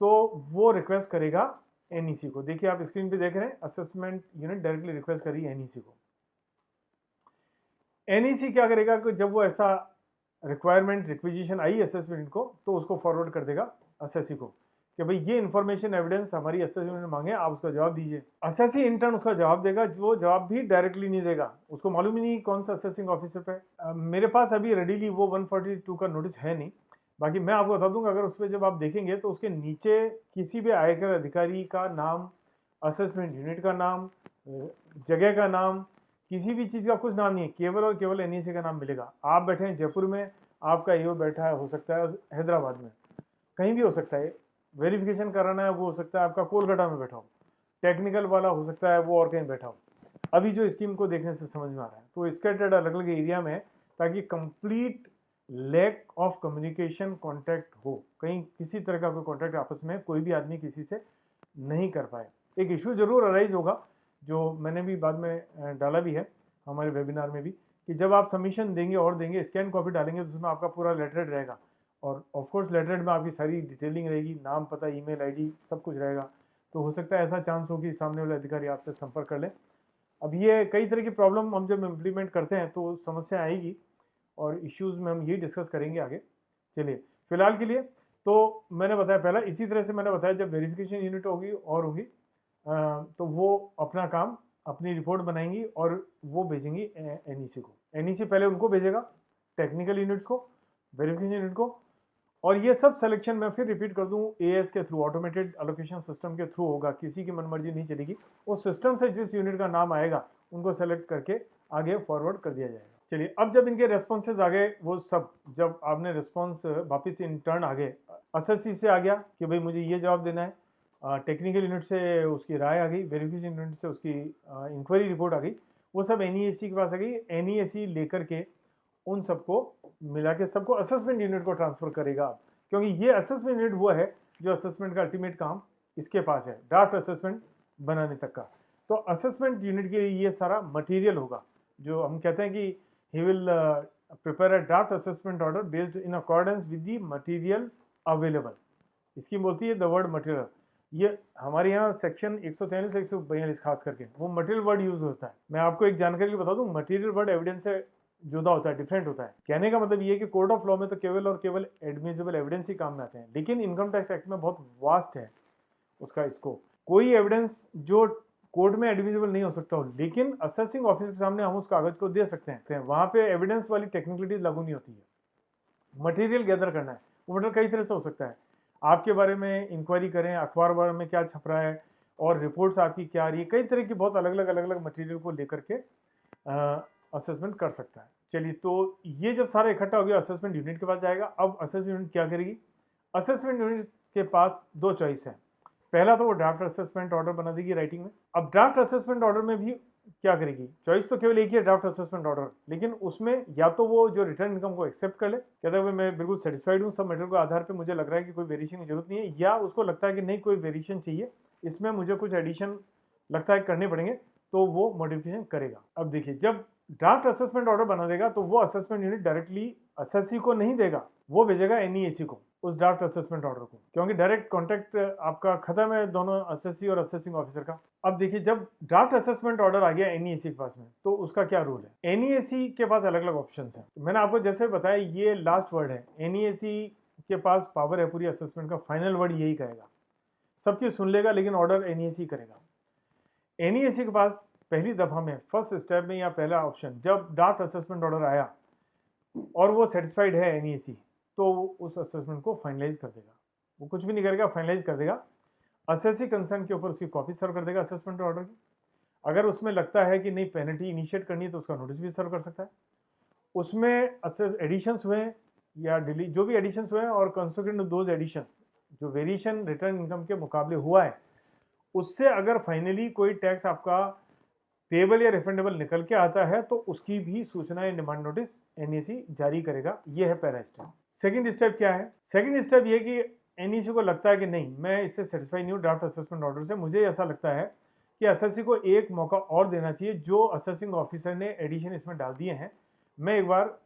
तो वो रिक्वेस्ट करेगा NEC को। देखिए आप स्क्रीन पे देख रहे हैं, असेसमेंट यूनिट डायरेक्टली रिक्वेस्ट करी NEC को। NEC क्या करेगा कि जब वो ऐसा रिक्वायरमेंट, रिक्विजिशन आई असेसमेंट को, तो उसको फॉरवर्ड कर देगा असेसी को कि भाई ये इन्फॉर्मेशन एविडेंस हमारी असेसमेंट ने मांगे, आप उसका जवाब दीजिए। असेसी इंटर्न उसका जवाब देगा, जो जवाब भी डायरेक्टली नहीं देगा, उसको मालूम ही नहीं कौन सा असेसिंग ऑफिसर पे। मेरे पास अभी रेडीली वो 142 का नोटिस है नहीं, बाकी मैं आपको बता दूंगा, अगर उस पर जब आप देखेंगे तो उसके नीचे किसी भी आयकर अधिकारी का नाम, असेसमेंट यूनिट का नाम, जगह का नाम, किसी भी चीज़ का कुछ नाम नहीं है, केवल और केवल NEC का नाम मिलेगा। आप बैठे हैं जयपुर में, आपका AO बैठा है, हो सकता है हैदराबाद में, कहीं भी हो सकता है, वेरिफिकेशन कराना है वो हो सकता है आपका कोलकाता में बैठा हो, टेक्निकल वाला हो सकता है वो और कहीं बैठा हो। अभी जो स्कीम को देखने से समझ में आ रहा है, तो स्कैटर्ड अलग अलग एरिया में, ताकि complete lack of communication, contact हो, कहीं किसी तरह का कोई कॉन्टैक्ट आपस में कोई भी आदमी किसी से नहीं कर पाए। एक इशू जरूर अराइज होगा, जो मैंने भी बाद में डाला भी है हमारे वेबिनार में भी, कि जब आप सबमिशन देंगे और देंगे, स्कैन कॉपी डालेंगे, तो उसमें आपका पूरा लेटरेड रहेगा, और ऑफकोर्स लेटरेड में आपकी सारी डिटेलिंग रहेगी, नाम, पता, ईमेल आईडी सब कुछ रहेगा। तो हो सकता है ऐसा चांस हो कि सामने वाले अधिकारी आपसे संपर्क कर लें। अब ये कई तरह की प्रॉब्लम हम जब इम्प्लीमेंट करते हैं तो समस्या आएगी, और इश्यूज़ में हम ये डिस्कस करेंगे आगे। चलिए फिलहाल के लिए तो मैंने बताया पहला, इसी तरह से मैंने बताया जब वेरिफिकेशन यूनिट होगी और होगी तो वो अपना काम, अपनी रिपोर्ट बनाएंगी और वो भेजेंगी NEC को। NEC पहले उनको भेजेगा, टेक्निकल यूनिट्स को, वेरिफिकेशन यूनिट को, और ये सब सिलेक्शन मैं फिर रिपीट कर दूं AS के थ्रू, ऑटोमेटेड एलोकेशन सिस्टम के थ्रू होगा, किसी की मनमर्जी नहीं चलेगी। उस सिस्टम से जिस यूनिट का नाम आएगा उनको सेलेक्ट करके आगे फॉरवर्ड कर दिया जाएगा। चलिए अब जब इनके रेस्पॉन्सेज आ गए, वो सब जब आपने रिस्पॉन्स वापिस इंटर्न आ गए, SSC से आ गया कि भाई मुझे ये जवाब देना है, टेक्निकल यूनिट से उसकी राय आ गई, वेरिफिकेशन यूनिट से उसकी इंक्वायरी रिपोर्ट आ गई, वो सब NEC के पास आ गई। NEC लेकर के उन सबको मिला के सबको असेसमेंट यूनिट को ट्रांसफर करेगा, क्योंकि ये असेसमेंट यूनिट वो है जो असेसमेंट का अल्टीमेट काम इसके पास है, ड्राफ्ट असेसमेंट बनाने तक का। तो असेसमेंट यूनिट के लिए ये सारा मटेरियल होगा, जो हम कहते हैं कि he will prepare a draft assessment order based in accordance with the material available. इसकी बोलती है द वर्ड मटेरियल, ये हमारे यहाँ सेक्शन 143 से 142 खास करके वो मटेरियल वर्ड यूज होता है। मैं आपको एक जानकारी बता दूं, मटेरियल वर्ड एविडेंस से जुदा होता है, डिफरेंट होता है। कहने का मतलब ये है कि कोर्ट ऑफ लॉ में तो केवल और केवल एडमिसिबल एविडेंस ही काम में आते हैं, लेकिन इनकम टैक्स एक्ट में बहुत वास्ट है उसका स्कोप। कोई एविडेंस जो कोर्ट में एडमिसिबल नहीं हो सकता हो, लेकिन असेसिंग ऑफिस के सामने हम उस कागज को दे सकते हैं, वहां पे एविडेंस वाली टेक्निकलिटीज लागू नहीं होती है। मटेरियल गैदर करना है, वो मटेरियल कई तरह से हो सकता है, आपके बारे में इंक्वायरी करें, अखबार बारे में क्या छप रहा है और रिपोर्ट्स आपकी क्या आ रही है, कई तरह की बहुत अलग अलग मटेरियल को लेकर के असेसमेंट कर सकता है। चलिए तो ये जब सारा इकट्ठा हो गया असेसमेंट यूनिट के पास जाएगा। अब असेसमेंट यूनिट क्या करेगी? असेसमेंट यूनिट के पास दो चॉइस है, पहला तो वो ड्राफ्ट असेसमेंट ऑर्डर बना देगी राइटिंग में। अब ड्राफ्ट असेसमेंट ऑर्डर में भी क्या करेगी, चॉइस तो केवल एक ही है, ड्राफ्ट असेसमेंट ऑर्डर, लेकिन उसमें या तो वो जो रिटर्न इनकम को एक्सेप्ट कर ले, कहता है मैं बिल्कुल सेटिस्फाइड हूँ सब मैटर के आधार पे, मुझे लग रहा है कि कोई वेरिएशन की जरूरत नहीं है, या उसको लगता है कि नहीं कोई वेरिएशन चाहिए, इसमें मुझे कुछ एडिशन लगता है करने पड़ेंगे, तो वो मॉडिफिकेशन करेगा। अब देखिए, जब ड्राफ्ट असेसमेंट ऑर्डर बना देगा तो वो असेसमेंट यूनिट डायरेक्टली असेसी को नहीं देगा, वो भेजेगा एनईएसी को उस ड्राफ्ट असेसमेंट ऑर्डर को, क्योंकि डायरेक्ट कॉन्टैक्ट आपका खत्म है दोनों असेसी और असेसिंग ऑफिसर का। अब देखिए, जब ड्राफ्ट असेसमेंट ऑर्डर आ गया एनईएसी के पास में, तो उसका क्या रूल है। एनईएसी के पास अलग अलग ऑप्शंस हैं, मैंने आपको जैसे बताया ये लास्ट वर्ड है, एनईएसी के पास पावर है पूरी असेसमेंट का, फाइनल वर्ड यही कहेगा, सबकी सुन लेगा लेकिन ऑर्डर एनईएसी करेगा। एनईएसी के पास पहली दफा में फर्स्ट स्टेप में या पहला ऑप्शन, जब ड्राफ्ट असेसमेंट ऑर्डर आया और वो सेटिस्फाइड है एनईएसी, तो उस असेसमेंट को फाइनलाइज कर देगा, वो कुछ भी नहीं करेगा, फाइनलाइज कर देगा, असेसी कंसर्न के ऊपर उसकी कॉपी सर्व कर देगा असेसमेंट ऑर्डर की। अगर उसमें लगता है कि नहीं पेनल्टी इनिशिएट करनी है तो उसका नोटिस भी सर्व कर सकता है। उसमें एडिशंस हुए या डिलीट जो भी एडिशंस हुए हैं और कंसिक्वेंट दोज एडिशंस, जो वेरिएशन रिटर्न इनकम के मुकाबले हुआ है, उससे अगर फाइनली कोई टैक्स आपका पेबल या रिफंडेबल निकल के आता है तो उसकी भी सूचना या डिमांड नोटिस एनईसी जारी करेगा। ये है पहला स्टेप। सेकंड स्टेप क्या है, सेकंड स्टेप ये कि एनईसी को लगता है कि नहीं मैं इससे सेटिस्फाई नहीं हूँ ड्राफ्ट असेसमेंट ऑर्डर से, मुझे ऐसा लगता है कि असेसी को एक मौका और देना चाहिए, जो असेसिंग ऑफिसर ने एडिशन इसमें डाल दिए हैं, मैं एक बार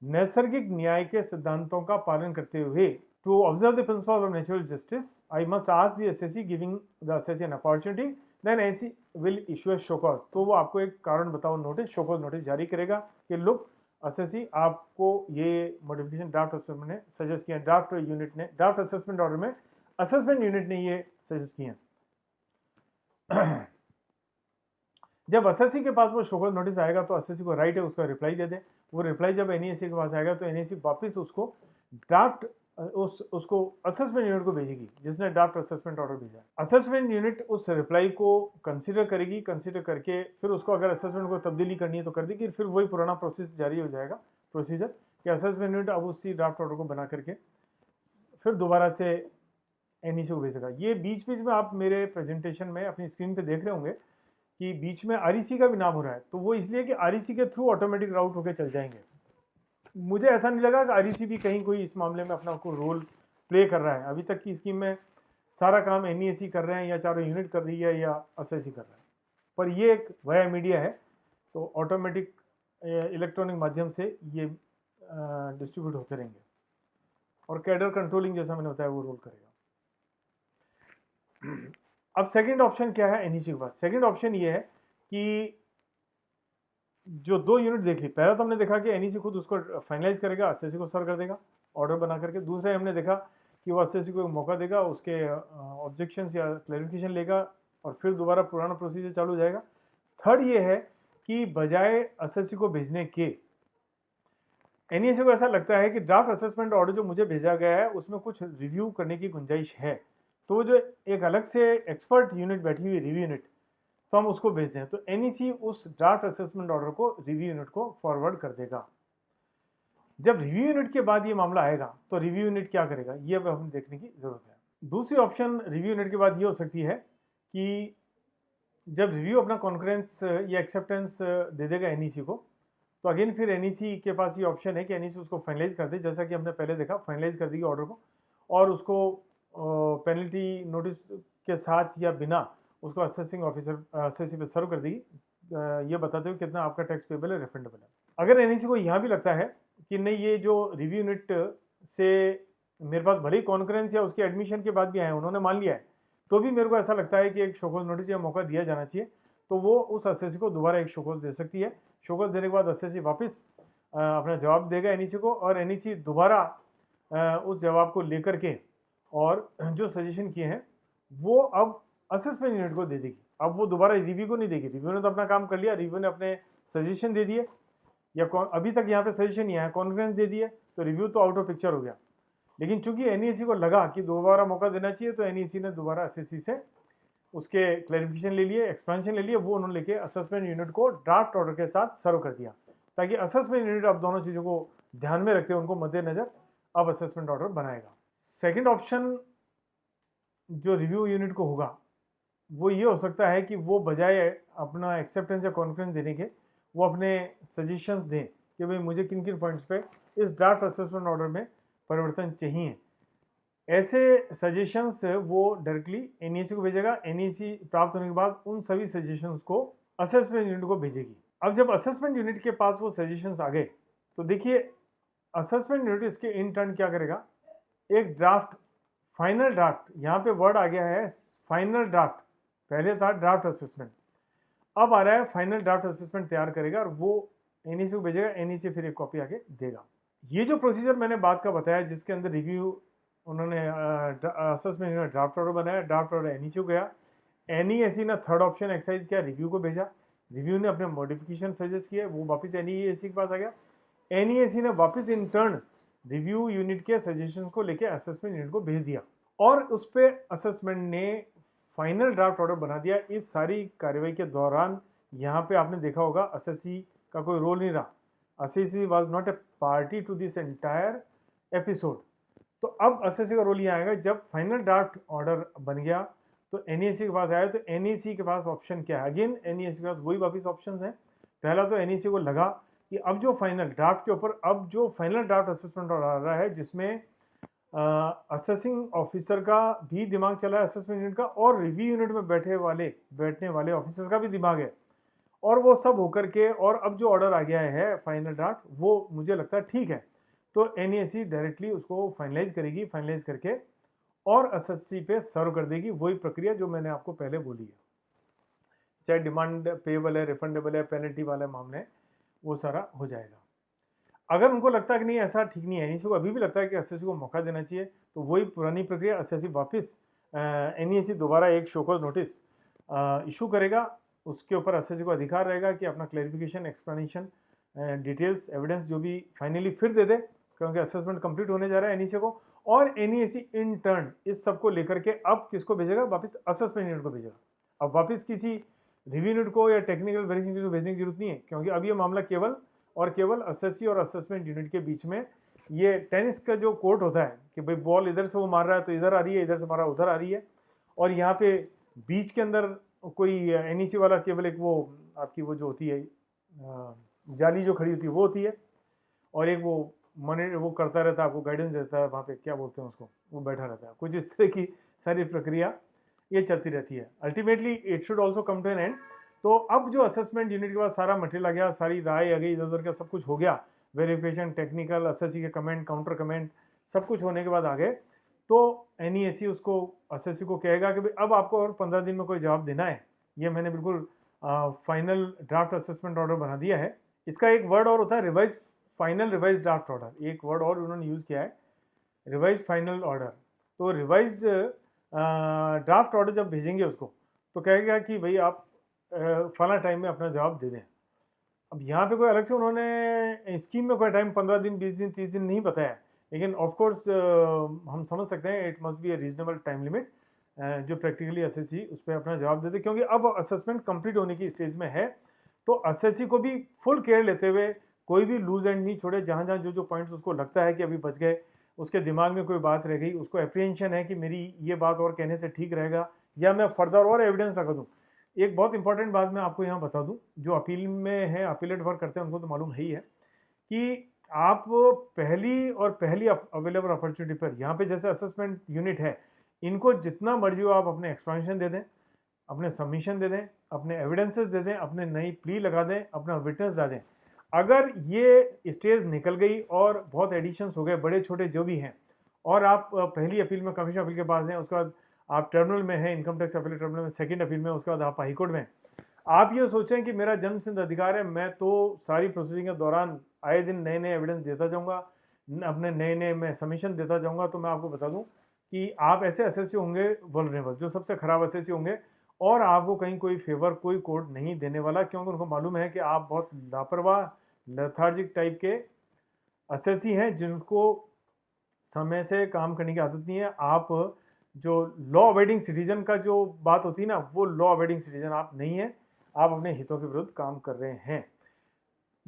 नैसर्गिक न्याय के सिद्धांतों का पालन करते हुए, to observe the principle of natural justice, I must ask the assessee giving the assessee an opportunity, then AC will issue a show cause. तो वो आपको एक कारण बताओ नोटिस, शो कॉज नोटिस जारी करेगा कि लुक असेसी आपको ये मॉडिफिकेशन ड्राफ्ट असेसमेंट ने सजेस्ट किया, ड्राफ्ट यूनिट ने, ड्राफ्ट असेसमेंट ऑर्डर में असेसमेंट यूनिट ने ये सजेस्ट किया। जब असेसी के पास वो शो कॉज नोटिस आएगा तो असेसी को राइट है उसका रिप्लाई दे दे, वो रिप्लाई जब एनईएसी के पास आएगा तो एनईएसी वापस उसको ड्राफ्ट उसको असेसमेंट यूनिट को भेजेगी जिसने ड्राफ्ट असेसमेंट ऑर्डर भेजा। असेसमेंट यूनिट उस रिप्लाई को कंसीडर करेगी, कंसीडर करके फिर उसको अगर असेसमेंट को तब्दीली करनी है तो कर देगी, फिर वही पुराना प्रोसेस जारी हो जाएगा, प्रोसीजर कि असेसमेंट यूनिट अब उसी ड्राफ्ट ऑर्डर को बना करके फिर दोबारा से एनईसी को भेजेगा। ये बीच बीच में आप मेरे प्रेजेंटेशन में अपनी स्क्रीन पे देख रहे होंगे कि बीच में आरईसी का भी नाम हो रहा है, तो वो इसलिए कि आरईसी के थ्रू ऑटोमेटिक राउट होकर चल जाएंगे। मुझे ऐसा नहीं लगा कि आरईसी भी कहीं कोई इस मामले में अपना कोई रोल प्ले कर रहा है। अभी तक की स्कीम में सारा काम एनईएसी कर रहे हैं या चारों यूनिट कर रही है या असेसी कर रहा है, पर ये एक वाया मीडिया है तो ऑटोमेटिक इलेक्ट्रॉनिक माध्यम से ये डिस्ट्रीब्यूट होते रहेंगे और कैडर कंट्रोलिंग जैसा मैंने बताया वो रोल करेगा। अब सेकंड ऑप्शन क्या है एनईसी के पास, सेकंड ऑप्शन ये है कि जो दो यूनिट देख ली, पहला तो हमने देखा कि एनईसी खुद उसको फाइनलाइज करेगा, असेसी को सर्व कर देगा ऑर्डर बना करके। दूसरा हमने देखा कि वो असेसी को एक मौका देगा, उसके ऑब्जेक्शंस या क्लैरिफिकेशन लेगा और फिर दोबारा पुराना प्रोसीजर चालू हो जाएगा। थर्ड ये है कि बजाय असेसी को भेजने के एनईसी को ऐसा लगता है कि ड्राफ्ट असेसमेंट ऑर्डर जो मुझे भेजा गया है उसमें कुछ रिव्यू करने की गुंजाइश है, तो जो एक अलग से एक्सपर्ट यूनिट बैठी हुई रिव्यू यूनिट, तो हम उसको भेज दें, तो एनईसी उस ड्राफ्ट असेसमेंट ऑर्डर को रिव्यू यूनिट को फॉरवर्ड कर देगा। जब रिव्यू यूनिट के बाद ये मामला आएगा तो रिव्यू यूनिट क्या करेगा ये अब हमें देखने की जरूरत है। दूसरी ऑप्शन रिव्यू यूनिट के बाद ये हो सकती है कि जब रिव्यू अपना कॉन्करेंस या एक्सेप्टेंस दे देगा एनईसी को, तो अगेन फिर एनईसी के पास ये ऑप्शन है कि एनईसी उसको फाइनलाइज कर दे, जैसा कि हमने पहले देखा फाइनलाइज कर देगी ऑर्डर को और उसको पेनल्टी नोटिस के साथ या बिना उसको असेसिंग ऑफिसर असेसी पे सर्व कर देगी, ये बताते हुए कितना आपका टैक्स पेबल है, रिफंडेबल है। अगर एनईसी को यहाँ भी लगता है कि नहीं ये जो रिव्यू यूनिट से मेरे पास भले ही कॉन्करेंस या उसके एडमिशन के बाद भी आए, उन्होंने मान लिया है, तो भी मेरे को ऐसा लगता है कि एक शोकॉज नोटिस या मौका दिया जाना चाहिए, तो वो उस असेसी को दोबारा एक शोकॉज दे सकती है। शोकॉज देने के बाद असेसी वापस अपना जवाब देगा एनईसी को और एनईसी दोबारा उस जवाब को लेकर के और जो सजेशन किए हैं वो अब असेसमेंट यूनिट को दे देगी। अब वो दोबारा रिव्यू को नहीं देगी, रिव्यू ने तो अपना काम कर लिया, रिव्यू ने अपने सजेशन दे दिए या अभी तक यहाँ पे सजेशन नहीं आया, कॉन्फ्रेंस दे दिए, तो रिव्यू तो आउट ऑफ पिक्चर हो गया। लेकिन चूंकि एनईसी को लगा कि दोबारा मौका देना चाहिए, तो एनईसी ने दोबारा असेसी से उसके क्लैरिफिकेशन ले लिए, एक्सपेंशन ले लिए, वो उन्होंने लेके असेसमेंट यूनिट को ड्राफ्ट ऑर्डर के साथ सर्व कर दिया, ताकि असेसमेंट यूनिट अब दोनों चीज़ों को ध्यान में रखते हुए उनको मद्देनजर अब असेसमेंट ऑर्डर बनाएगा। सेकेंड ऑप्शन जो रिव्यू यूनिट को होगा वो ये हो सकता है कि वो बजाय अपना एक्सेप्टेंस या कॉन्फिडेंस देने के वो अपने सजेशंस दें कि भाई मुझे किन किन पॉइंट्स पे इस ड्राफ्ट असेसमेंट ऑर्डर में परिवर्तन चाहिए। ऐसे सजेशंस वो डायरेक्टली एनईसी को भेजेगा, एनईसी प्राप्त होने के बाद उन सभी सजेशंस को असेसमेंट यूनिट को भेजेगी। अब जब असेसमेंट यूनिट के पास वो सजेशंस आ गए तो देखिए असेसमेंट यूनिट इसके इन टर्न क्या करेगा, एक ड्राफ्ट, फाइनल ड्राफ्ट, यहाँ पे वर्ड आ गया है फाइनल ड्राफ्ट, पहले था ड्राफ्ट असेसमेंट, अब आ रहा है फाइनल ड्राफ्ट असेसमेंट तैयार करेगा और वो एनईसी को भेजेगा, एनईसी फिर एक कॉपी आगे देगा। ये जो प्रोसीजर मैंने बात का बताया जिसके अंदर रिव्यू उन्होंने असेसमेंट ड्राफ्ट ऑर्डर बनाया, ड्राफ्ट ऑर्डर एनईसी को गया, एनईएसी ने थर्ड ऑप्शन एक्सरसाइज किया, रिव्यू को भेजा, रिव्यू ने अपने मॉडिफिकेशन सजेस्ट किए, वो वापस एनईएसी के पास आ गया, एनईएसी ने वापस इंटर्न रिव्यू यूनिट के सजेशंस को लेके असेसमेंट यूनिट को भेज दिया और उस पर असेसमेंट ने फाइनल ड्राफ्ट ऑर्डर बना दिया। इस सारी कार्रवाई के दौरान यहाँ पे आपने देखा होगा असेसी का कोई रोल नहीं रहा, SSC was not a party to this entire episode. तो अब असेसी का रोल यहाँ आएगा जब फाइनल ड्राफ्ट ऑर्डर बन गया तो एनईसी के पास आया, तो एनईसी के पास ऑप्शन क्या है, अगेन एनईसी के पास वही वापिस ऑप्शन हैं। पहला तो एनईसी को लगा कि अब जो फाइनल ड्राफ्ट के ऊपर अब जो फाइनल ड्राफ्ट असेसमेंट ऑर्डर आ रहा है जिसमें असेसिंग ऑफिसर का भी दिमाग चला है असेसमेंट यूनिट का और रिव्यू यूनिट में बैठने वाले ऑफिसर का भी दिमाग है, और वो सब होकर के और अब जो ऑर्डर आ गया है फाइनल ड्राफ्ट वो मुझे लगता है ठीक है, तो एनईसी डायरेक्टली उसको फाइनलाइज करेगी, फाइनलाइज करके और एसएससी पे सर्व कर देगी। वही प्रक्रिया जो मैंने आपको पहले बोली है, चाहे डिमांड पेएबल है, रिफंडेबल है, पेनल्टी वाले मामले, वो सारा हो जाएगा। अगर उनको लगता है कि नहीं ऐसा ठीक नहीं है, एनईसी को अभी भी लगता है कि एसएससी को मौका देना चाहिए, तो वही पुरानी प्रक्रिया एसएससी वापस एनईसी दोबारा एक शोकॉज नोटिस इशू करेगा, उसके ऊपर एसएससी को अधिकार रहेगा कि अपना क्लैरिफिकेशन, एक्सप्लेनेशन, डिटेल्स, एविडेंस जो भी फाइनली फिर दे दे, क्योंकि असेसमेंट कंप्लीट होने जा रहा है एनईसी को, और एनईसी इन टर्न इस सब को लेकर के अब किसको भेजेगा, वापस असेसमेंट यूनिट को भेजेगा। अब वापस किसी रिव्यू यूनिट को या टेक्निकल वेरिफिकेशन को भेजने की जरूरत नहीं है, क्योंकि अब ये मामला केवल और केवल एसएससी और असेसमेंट यूनिट के बीच में, ये टेनिस का जो कोर्ट होता है कि भाई बॉल इधर से वो मार रहा है तो इधर आ रही है, इधर से मारा उधर आ रही है, और यहाँ पे बीच के अंदर कोई एनईसी वाला केवल एक वो आपकी वो जो होती है जाली जो खड़ी होती है वो होती है, और एक वो मने वो करता रहता है, आपको गाइडेंस देता है, वहाँ पे क्या बोलते हैं उसको, वो बैठा रहता है, कुछ इस तरह की सारी प्रक्रिया ये चलती रहती है। Ultimately it should also come to an end. तो अब जो असेसमेंट यूनिट के बाद सारा मटेरियल आ गया, सारी राय आ गई, इधर उधर का सब कुछ हो गया, वेरिफिकेशन, टेक्निकल, एसएससी के कमेंट, काउंटर कमेंट, सब कुछ होने के बाद आ गए, तो एनईएसी उसको एसएससी को कहेगा कि भाई अब आपको और 15 दिन में कोई जवाब देना है, ये मैंने बिल्कुल फाइनल ड्राफ्ट असेसमेंट ऑर्डर बना दिया है। इसका एक वर्ड और होता है revise, final revise draft order, एक वर्ड और उन्होंने यूज़ किया है, रिवाइज फाइनल ऑर्डर। तो रिवाइज ड्राफ्ट ऑर्डर जब भेजेंगे उसको तो कहेगा कि भाई आप फला टाइम में अपना जवाब दे दें। अब यहाँ पे कोई अलग से उन्होंने स्कीम में कोई टाइम 15 दिन, 20 दिन, 30 दिन नहीं बताया, लेकिन ऑफ कोर्स हम समझ सकते हैं it must be A reasonable time limit जो प्रैक्टिकली एसएससी उस पर अपना जवाब देते, क्योंकि अब असेसमेंट कंप्लीट होने की स्टेज में है, तो एसएससी को भी फुल केयर लेते हुए कोई भी लूज एंड नहीं छोड़े, जहाँ जहाँ जो जो पॉइंट्स उसको लगता है कि अभी बच गए, उसके दिमाग में कोई बात रह गई, उसको एप्रीहेंशन है कि मेरी ये बात और कहने से ठीक रहेगा या मैं फर्दर और एविडेंस लगा दूँ। एक बहुत इंपॉर्टेंट बात मैं आपको यहाँ बता दूँ, जो अपील में है, अपीलेट वर्क करते हैं उनको तो मालूम है ही है कि आप पहली अवेलेबल अपॉर्चुनिटी पर यहाँ पे जैसे असेसमेंट यूनिट है, इनको जितना मर्जी हो आप अपने एक्सप्लेनेशन दे दें, अपने सबमिशन दे दें, अपने एविडेंसेस दे दें, अपने नई प्ली लगा दें, अपना विटनेस डाल दें। अगर ये स्टेज निकल गई और बहुत एडिशंस हो गए बड़े छोटे जो भी हैं, और आप पहली अपील में कमीशन अपील के पास हैं, उसके बाद आप ट्रिब्यूनल में हैं, इनकम टैक्स अपील ट्रिब्यूनल में, सेकंड अपील में, उसके बाद आप हाई कोर्ट में, आप ये सोचें कि मेरा जन्मसिद्ध अधिकार है, मैं तो सारी प्रोसीडिंग के दौरान आए दिन नए नए एविडेंस देता जाऊँगा, अपने नए नए मैं सबमिशन देता जाऊँगा, तो मैं आपको बता दूँ कि आप ऐसे एसएससी होंगे वल्नरेबल, जो सबसे खराब एसएससी होंगे, और आपको कहीं कोई फेवर कोई कोर्ट नहीं देने वाला, क्योंकि उनको मालूम है कि आप बहुत लापरवाह, लेथार्जिक टाइप के एसएससी हैं जिनको समय से काम करने की आदत नहीं है। आप जो लॉ अवेडिंग सिटीजन का जो बात होती है ना, वो लॉ अवेडिंग सिटीजन आप नहीं है, आप अपने हितों के विरुद्ध काम कर रहे हैं।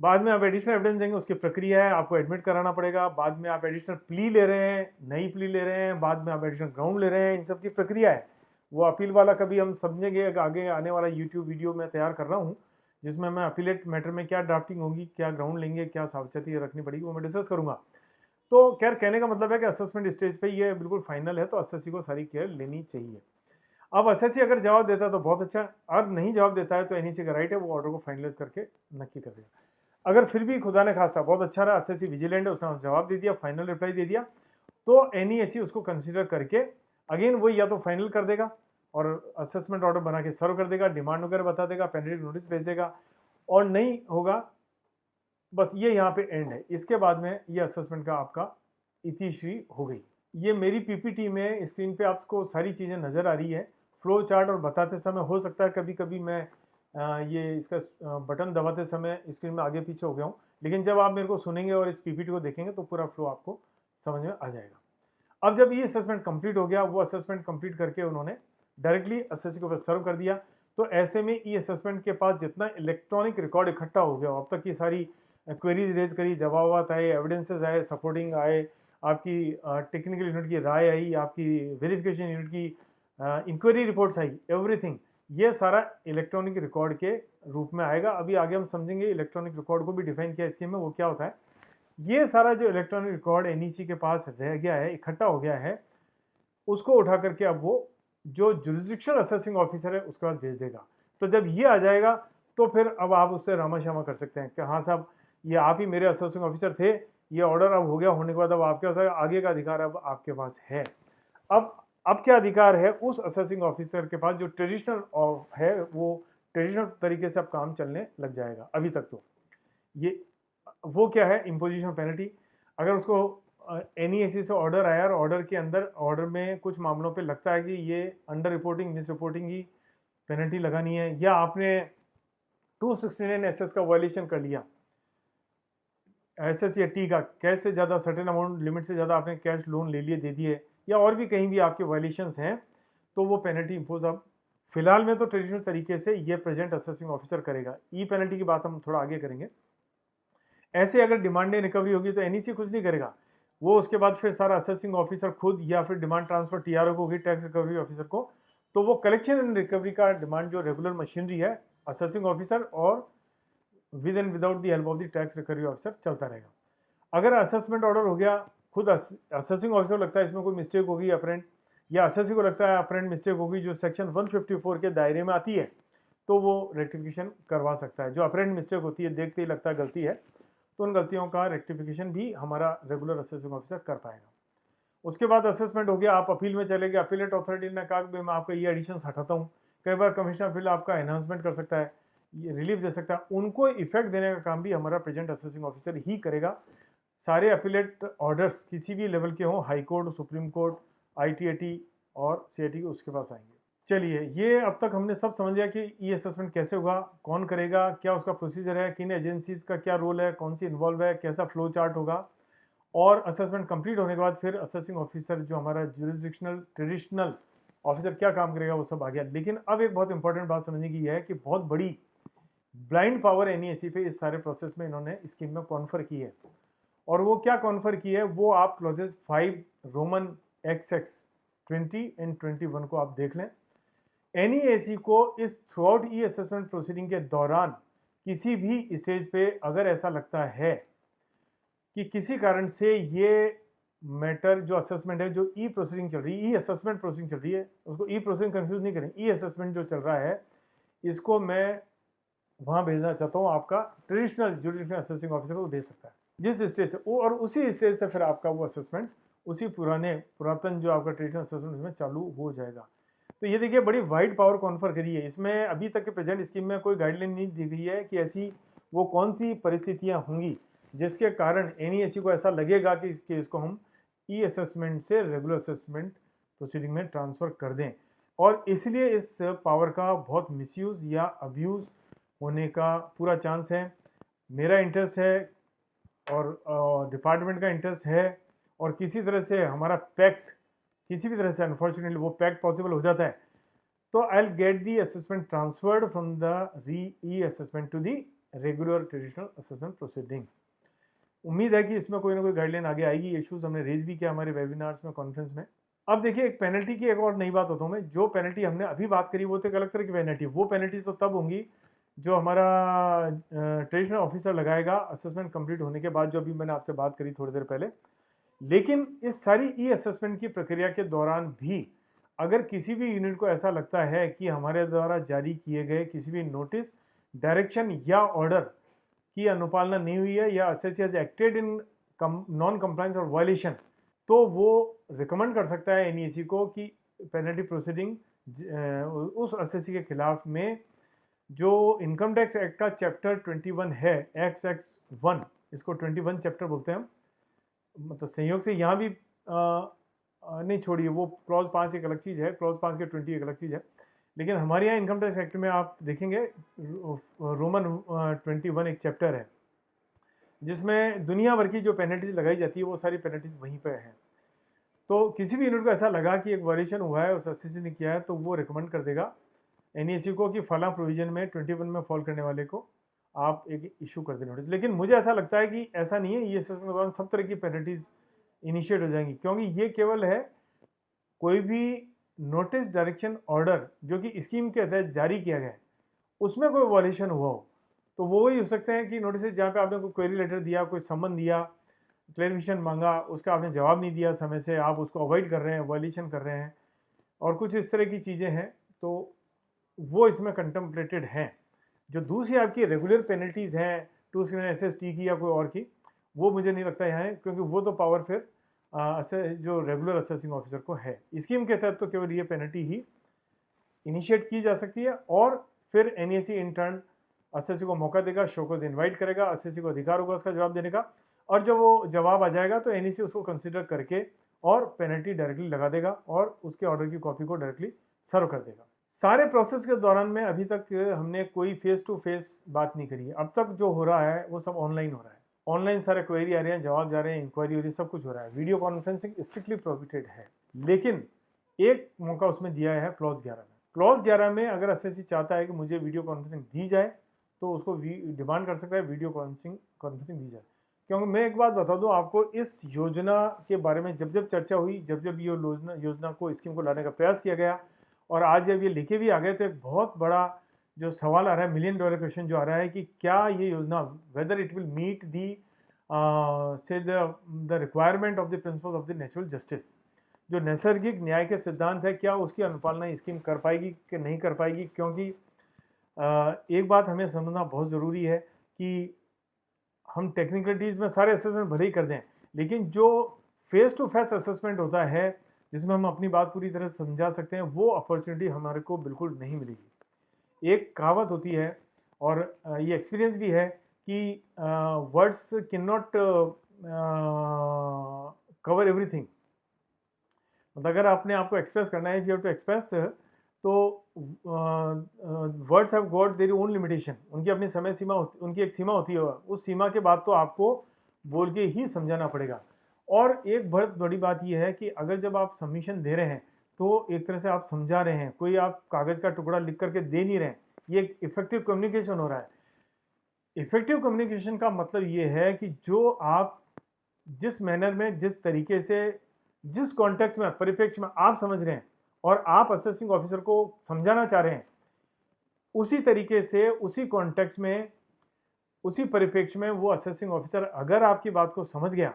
बाद में आप एडिशनल एविडेंस देंगे, उसकी प्रक्रिया है, आपको एडमिट कराना पड़ेगा, बाद में आप एडिशनल प्ली ले रहे हैं, नई प्ली ले रहे हैं, बाद में आप एडिशनल ग्राउंड ले रहे हैं, इन सब की प्रक्रिया है। वो अपील वाला कभी हम समझेंगे, आगे आने वाला यूट्यूब वीडियो मैं तैयार कर रहा हूँ जिसमें मैं अपीलेट मैटर में क्या ड्राफ्टिंग होगी, क्या ग्राउंड लेंगे, क्या सावचेती रखनी पड़ेगी, वो मैं डिस्कस करूँगा। तो खैर कहने का मतलब है कि असेसमेंट स्टेज पे ये बिल्कुल फाइनल है, तो असेसी को सारी केयर लेनी चाहिए। अब असेसी अगर जवाब देता है तो बहुत अच्छा, और नहीं जवाब देता है तो एनईसी का राइट है वो ऑर्डर को फाइनलाइज करके नक्की कर देगा। अगर फिर भी खुदा ने खासा बहुत अच्छा रहा, असेसी विजिलेंट है, उसने जवाब दे दिया, फाइनल रिप्लाई दे दिया, तो एनईएसी उसको कंसिडर करके अगेन वो या तो फाइनल कर देगा और असेसमेंट ऑर्डर बना के सर्व कर देगा, डिमांड वगैरह बता देगा, पेनल्टी नोटिस भेज देगा, और नहीं होगा बस ये यहाँ पे एंड है। इसके बाद में ये असेसमेंट का आपका इतिश्री हो गई। ये मेरी पीपीटी में स्क्रीन पे आपको सारी चीज़ें नज़र आ रही है। फ्लो चार्ट और बताते समय हो सकता है कभी कभी मैं ये इसका बटन दबाते समय स्क्रीन में आगे पीछे हो गया हूँ, लेकिन जब आप मेरे को सुनेंगे और इस पीपीटी को देखेंगे तो पूरा फ्लो आपको समझ में आ जाएगा। अब जब ये असेसमेंट कंप्लीट हो गया, वो असेसमेंट कंप्लीट करके उन्होंने डायरेक्टली असेसी के ऊपर सर्व कर दिया, तो ऐसे में ई असेसमेंट के पास जितना इलेक्ट्रॉनिक रिकॉर्ड इकट्ठा हो गया, अब तक की सारी क्वेरीज रेज करी, जवाब आए, एविडेंसेस आए, सपोर्टिंग आए, आपकी टेक्निकल यूनिट की राय आई, आपकी वेरिफिकेशन यूनिट की इंक्वायरी रिपोर्ट्स आई, एवरीथिंग ये सारा इलेक्ट्रॉनिक रिकॉर्ड के रूप में आएगा। अभी आगे हम समझेंगे इलेक्ट्रॉनिक रिकॉर्ड को भी डिफाइन किया स्कीम में, वो क्या होता है। ये सारा जो इलेक्ट्रॉनिक रिकॉर्ड एनईसी के पास रह गया है, इकट्ठा हो गया है, उसको उठा करके अब वो जो जुरिस्डिक्शनल असेसिंग ऑफिसर है उसके पास भेज देगा। तो जब ये आ जाएगा तो फिर अब आप उससे रामाश्यामा कर सकते हैं कि हाँ साहब ये आप ही मेरे असेसिंग ऑफिसर थे, ये ऑर्डर अब हो गया, होने के बाद अब आपके पास आगे का अधिकार अब आपके पास है। अब क्या अधिकार है उस असेसिंग ऑफिसर के पास जो ट्रेडिशनल है, वो ट्रेडिशनल तरीके से अब काम चलने लग जाएगा। अभी तक तो ये वो क्या है, इम्पोजिशन पेनल्टी। अगर उसको एनईएसी से ऑर्डर आया और ऑर्डर के अंदर ऑर्डर में कुछ मामलों पे लगता है कि ये अंडर रिपोर्टिंग मिस रिपोर्टिंग की पेनल्टी लगानी है, या आपने 269 एसएस का वायलेशन कर लिया, एसएस या टी का, कैश से ज़्यादा सर्टेन अमाउंट लिमिट से ज़्यादा आपने कैश लोन ले लिए दे दिए, या और भी कहीं भी आपके वायलेशंस हैं, तो वो पेनल्टी इम्पोज अब फिलहाल में तो ट्रेडिशनल तरीके से ये प्रेजेंट असेसिंग ऑफिसर करेगा। ई पेनल्टी की बात हम थोड़ा आगे करेंगे। ऐसे अगर डिमांड रिकवरी होगी तो एनईसी कुछ नहीं करेगा, वो उसके बाद फिर सारा असेसिंग ऑफिसर खुद, या फिर डिमांड ट्रांसफर टीआरओ को होगी, टैक्स रिकवरी ऑफिसर को, तो वो कलेक्शन एंड रिकवरी का डिमांड जो रेगुलर मशीनरी है असेसिंग ऑफिसर और with and without the help of the tax recovery officer चलता रहेगा। अगर असेसमेंट ऑर्डर हो गया, खुद असेसिंग ऑफिसर लगता है इसमें कोई मिस्टेक होगी अप्रेंट, या असेसी को लगता है अप्रेंट मिस्टेक होगी जो सेक्शन 154 के दायरे में आती है, तो वो रेक्टिफिकेशन करवा सकता है। जो अप्रेंट मिस्टेक होती है, देखते ही लगता है गलती है, तो उन गलतियों का रेक्टिफिकेशन भी हमारा रेगुलर असेसिंग ऑफिसर कर पाएगा। उसके बाद असेसमेंट हो गया, आप अपील में चले गए, अपीलेट अथॉरिटी ने कहा कि मैं आपका ये एडिशन हटाता हूँ। कई बार कमिश्नर अपील आपका एनहांसमेंट कर सकता है, ये रिलीफ दे सकता है, उनको इफेक्ट देने का काम भी हमारा प्रेजेंट असेसिंग ऑफिसर ही करेगा। सारे अपीलेट ऑर्डर्स किसी भी लेवल के हों, high court, supreme court, ITAT और सीआईटी, उसके पास आएंगे। चलिए, ये अब तक हमने सब समझ लिया कि ई असेसमेंट कैसे होगा, कौन करेगा, क्या उसका प्रोसीजर है, किन एजेंसीज का क्या रोल है, कौन सी इन्वॉल्व है, कैसा फ्लो चार्ट होगा, और असेसमेंट कंप्लीट होने के बाद फिर असेसिंग ऑफिसर जो हमारा जुरिस्डिक्शनल ट्रेडिशनल ऑफिसर क्या काम करेगा, वो सब आ गया। लेकिन अब एक बहुत इंपॉर्टेंट बात समझने की है कि बहुत बड़ी ब्लाइंड पावर एनईएसी पे इस सारे प्रोसेस में इन्होंने स्कीम में कॉन्फर की है, और वो क्या कॉन्फर की है वो आप क्लॉजेस 5 रोमन XX 20 एंड 21 को आप देख लें। एनईएसी को इस थ्रू आउट ई असेसमेंट प्रोसीडिंग के दौरान किसी भी स्टेज पे अगर ऐसा लगता है कि किसी कारण से ये मैटर जो असेसमेंट है, जो ई प्रोसीडिंग चल रही है, ई असेसमेंट प्रोसीडिंग चल रही है, उसको ई प्रोसीडिंग कंफ्यूज नहीं करें, ई असेसमेंट जो चल रहा है इसको मैं वहाँ भेजना चाहता हूँ, आपका ट्रेडिशनल जुडिशल असेसिंग ऑफिसर को भेज सकता है जिस स्टेज से वो, और उसी स्टेज से फिर आपका वो असेसमेंट उसी पुरातन जो आपका ट्रेडिशनल असेसमेंट में चालू हो जाएगा। तो ये देखिए बड़ी वाइड पावर कॉन्फर करी है इसमें। अभी तक के प्रेजेंट स्कीम में कोई गाइडलाइन नहीं दी गई है कि ऐसी वो कौन सी परिस्थितियाँ होंगी जिसके कारण एनईएसी को ऐसा लगेगा कि इस केस को हम ई असेसमेंट से रेगुलर असेसमेंट प्रोसीडिंग में ट्रांसफ़र कर दें, और इसलिए इस पावर का बहुत मिसयूज़ या अब्यूज़ होने का पूरा चांस है। मेरा इंटरेस्ट है और डिपार्टमेंट का इंटरेस्ट है, और किसी तरह से हमारा पैक्ट, किसी भी तरह से अनफॉर्चुनेटली वो पैक्ट पॉसिबल हो जाता है, तो I will get the assessment transferred from the re e assessment to the regular traditional assessment proceedings. उम्मीद है कि इसमें कोई ना कोई गाइडलाइन आगे आएगी। इश्यूज हमने रेज भी किया हमारे वेबिनार्स में, कॉन्फ्रेंस में। अब देखिए, एक पेनल्टी की एक और नई बात बताऊँ मैं। जो पेनल्टी हमने अभी बात करी वो तो एक अलग तरह की पेनल्टी, वो पेनल्टी तो तब होंगी जो हमारा ट्रेडिशनल ऑफिसर लगाएगा असेसमेंट कंप्लीट होने के बाद, जो अभी मैंने आपसे बात करी थोड़ी देर पहले। लेकिन इस सारी ई असेसमेंट की प्रक्रिया के दौरान भी अगर किसी भी यूनिट को ऐसा लगता है कि हमारे द्वारा जारी किए गए किसी भी नोटिस, डायरेक्शन या ऑर्डर की अनुपालना नहीं हुई है या assessee has acted in non compliance और वायलेशन, तो वो रिकमेंड कर सकता है एनईसी को कि पेनल्टी प्रोसीडिंग उस असेसी के खिलाफ में जो इनकम टैक्स एक्ट का चैप्टर 21 है, XX1, इसको 21 चैप्टर बोलते हैं हम। मतलब संयोग से यहाँ भी नहीं, छोड़िए, वो क्लॉज 5 एक अलग चीज़ है, क्लॉज 5 के 20 एक अलग चीज़ है। लेकिन हमारे यहाँ इनकम टैक्स एक्ट में आप देखेंगे रोमन 21 एक चैप्टर है जिसमें दुनिया भर की जो पेनल्टीज लगाई जाती है वो सारी पेनल्टीज वहीं पर हैं। तो किसी भी यूनिट को ऐसा लगा कि एक वायलेशन हुआ है, उस असेसी ने किया है, तो वो रिकमेंड कर देगा एनईसी को कि फला प्रोविजन में 21 में फॉल करने वाले को आप एक इशू कर दें नोटिस। लेकिन मुझे ऐसा लगता है कि ऐसा नहीं है, ये असेसमेंट के दौरान सब तरह की पेनल्टीज इनिशिएट हो जाएंगी, क्योंकि ये केवल है कोई भी नोटिस, डायरेक्शन, ऑर्डर जो कि स्कीम के तहत जारी किया गया है उसमें कोई वायलेशन हुआ हो, तो वो ही हो सकते हैं कि नोटिस जहाँ पे आपने कोई क्वेरी लेटर दिया, कोई सम्मन दिया, क्लैरिफिकेशन मांगा, उसका आपने जवाब नहीं दिया समय से, आप उसको अवॉइड कर रहे हैं, वायलेशन कर रहे हैं और कुछ इस तरह की चीज़ें हैं, तो वो इसमें कंटेम्पलेटेड हैं। जो दूसरी आपकी रेगुलर पेनल्टीज़ हैं, टू SST की या कोई और की, वो मुझे नहीं लगता यहाँ है, क्योंकि वो तो पावर फिर जो रेगुलर असेसिंग ऑफिसर को है। स्कीम के तहत तो केवल ये पेनल्टी ही इनिशिएट की जा सकती है और फिर एनईसी इंटर्न असेसी को मौका देगा, शो को इन्वाइट करेगा, असेसी को अधिकार होगा उसका जवाब देने का, और जब वो जवाब आ जाएगा तो एनईसी उसको कंसिडर करके और पेनल्टी डायरेक्टली लगा देगा और उसके ऑर्डर की कॉपी को डायरेक्टली सर्व कर देगा। सारे प्रोसेस के दौरान में अभी तक हमने कोई फेस टू फेस बात नहीं करी है। अब तक जो हो रहा है वो सब ऑनलाइन हो रहा है, ऑनलाइन सारे क्वेरी आ रहे हैं, जवाब जा रहे हैं, इंक्वायरी हो रही है, सब कुछ हो रहा है। वीडियो कॉन्फ्रेंसिंग स्ट्रिक्टली प्रोहिबिटेड है, लेकिन एक मौका उसमें दिया है क्लॉज 11 में। क्लॉज 11 में अगर असेसी चाहता है कि मुझे वीडियो कॉन्फ्रेंसिंग दी जाए तो उसको डिमांड कर सकता है वीडियो कॉन्फ्रेंसिंग दी जाए। क्योंकि मैं एक बात बता दूं आपको, इस योजना के बारे में जब जब चर्चा हुई, जब जब ये योजना को, स्कीम को लाने का प्रयास किया गया और आज जब ये लिखे भी आ गए, तो एक बहुत बड़ा जो सवाल आ रहा है, $1 मिलियन क्वेश्चन जो आ रहा है कि क्या ये योजना, वेदर इट विल मीट दी से the requirement of the principle of the natural justice, जो नैसर्गिक न्याय के सिद्धांत है, क्या उसकी अनुपालना स्कीम कर पाएगी कि नहीं कर पाएगी। क्योंकि एक बात हमें समझना बहुत ज़रूरी है कि हम टेक्निकलिटीज़ में सारे असेसमेंट भले ही कर दें, लेकिन जो फेस टू फेस असेसमेंट होता है जिसमें हम अपनी बात पूरी तरह समझा सकते हैं, वो अपॉर्चुनिटी हमारे को बिल्कुल नहीं मिलेगी। एक कहावत होती है और ये एक्सपीरियंस भी है कि words can not cover everything. मतलब अगर आपने आपको एक्सप्रेस करना है, if you have to express, तो words have got their own limitation, उनकी अपनी समय सीमा उनकी एक सीमा होती है, उस सीमा के बाद तो आपको बोल के ही समझाना पड़ेगा। और एक बहुत बड़ी बात यह है कि अगर जब आप सबमिशन दे रहे हैं तो एक तरह से आप समझा रहे हैं, कोई आप कागज़ का टुकड़ा लिख करके दे नहीं रहे हैं, ये एक इफेक्टिव कम्युनिकेशन हो रहा है। इफेक्टिव कम्युनिकेशन का मतलब ये है कि जो आप जिस मैनर में, जिस तरीके से, जिस कॉन्टेक्स्ट में, परिप्रेक्ष्य में आप समझ रहे हैं और आप असेसिंग ऑफिसर को समझाना चाह रहे हैं, उसी तरीके से, उसी कॉन्टेक्स्ट में, उसी परिप्रेक्ष्य में वो असेसिंग ऑफिसर अगर आपकी बात को समझ गया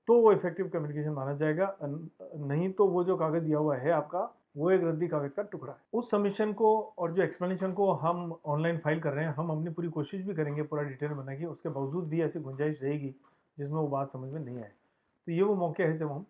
तो वो इफेक्टिव कम्युनिकेशन माना जाएगा। नहीं तो वो जो कागज दिया हुआ है आपका, वो एक रद्दी कागज का टुकड़ा है। उस सबमिशन को और जो एक्सप्लेनेशन को हम ऑनलाइन फाइल कर रहे हैं, हम अपनी पूरी कोशिश भी करेंगे पूरा डिटेल बनाएंगे, उसके बावजूद भी ऐसी गुंजाइश रहेगी जिसमें वो बात समझ में नहीं आए, तो ये वो मौके हैं जब हम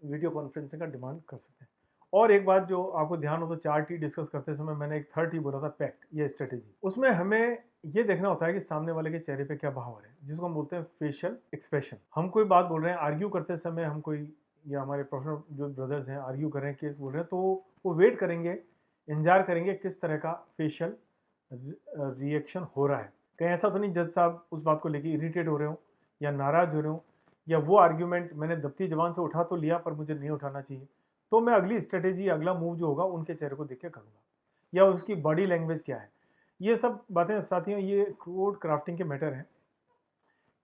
वीडियो कॉन्फ्रेंसिंग का डिमांड कर सकते हैं। और एक बात जो आपको ध्यान हो, तो 4T डिस्कस करते समय मैंने एक 3rd T बोला था, पैक्ट, ये स्ट्रेटेजी। उसमें हमें ये देखना होता है कि सामने वाले के चेहरे पे क्या भाव आ रहे हैं, जिसको हम बोलते हैं फेशियल एक्सप्रेशन। हम कोई बात बोल रहे हैं, आर्ग्यू करते समय हम कोई, या हमारे प्रोफेशनल जो ब्रदर्स हैं आर्ग्यू कर रहे हैं, केस बोल रहे हैं, तो वो वेट करेंगे, इंतजार करेंगे किस तरह का फेशियल रिएक्शन हो रहा है। कहीं ऐसा तो नहीं जज साहब उस बात को लेके इरिटेट हो रहे हो या नाराज हो रहे हो, या वो आर्ग्यूमेंट मैंने दबती जबान से उठा तो लिया पर मुझे नहीं उठाना चाहिए, तो मैं अगली स्ट्रेटेजी, अगला मूव जो होगा उनके चेहरे को देख के करूँगा, या उसकी बॉडी लैंग्वेज क्या है। ये सब बातें साथियों ये कोड क्राफ्टिंग के मैटर हैं।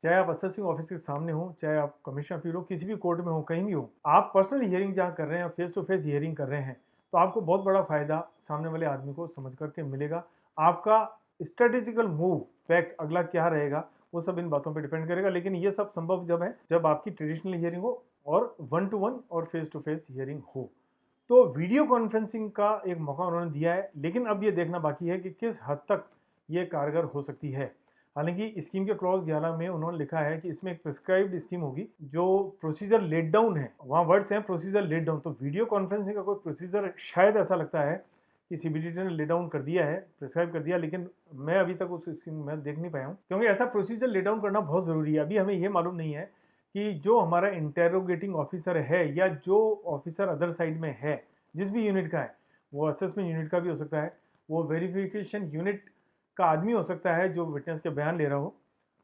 चाहे आप असेसिंग ऑफिस के सामने हो, चाहे आप कमिश्नर अपील हो, किसी भी कोर्ट में हो, कहीं भी हो, आप पर्सनल हियरिंग जहाँ कर रहे हैं, फेस टू फेस हियरिंग कर रहे हैं, तो आपको बहुत बड़ा फायदा सामने वाले आदमी को समझ करके मिलेगा। आपका स्ट्रेटेजिकल मूव फैक्ट अगला क्या रहेगा वो सब इन बातों पे डिपेंड करेगा, लेकिन ये सब संभव जब है जब आपकी ट्रेडिशनल हियरिंग हो और 1 to 1 और फेस टू फेस हियरिंग हो। तो वीडियो कॉन्फ्रेंसिंग का एक मौका उन्होंने दिया है, लेकिन अब ये देखना बाकी है कि किस हद तक ये कारगर हो सकती है। हालांकि स्कीम के क्लॉज 11 में उन्होंने लिखा है कि इसमें एक प्रिस्क्राइब्ड स्कीम होगी, जो प्रोसीजर लेट डाउन है, वहाँ वर्ड्स हैं प्रोसीजर लेट डाउन, तो वीडियो कॉन्फ्रेंसिंग का कोई प्रोसीजर शायद ऐसा लगता है कि सीबीडीटी ने लेट डाउन कर दिया है, प्रिस्क्राइब कर दिया, लेकिन मैं अभी तक उस स्कीम में देख नहीं पाया हूँ, क्योंकि ऐसा प्रोसीजर लेट डाउन करना बहुत ज़रूरी है। अभी हमें ये मालूम नहीं है कि जो हमारा इंटेरोगेटिंग ऑफिसर है या जो ऑफिसर अदर साइड में है, जिस भी यूनिट का है, वो असेसमेंट यूनिट का भी हो सकता है, वो वेरिफिकेशन यूनिट का आदमी हो सकता है जो विटनेस के बयान ले रहा हो,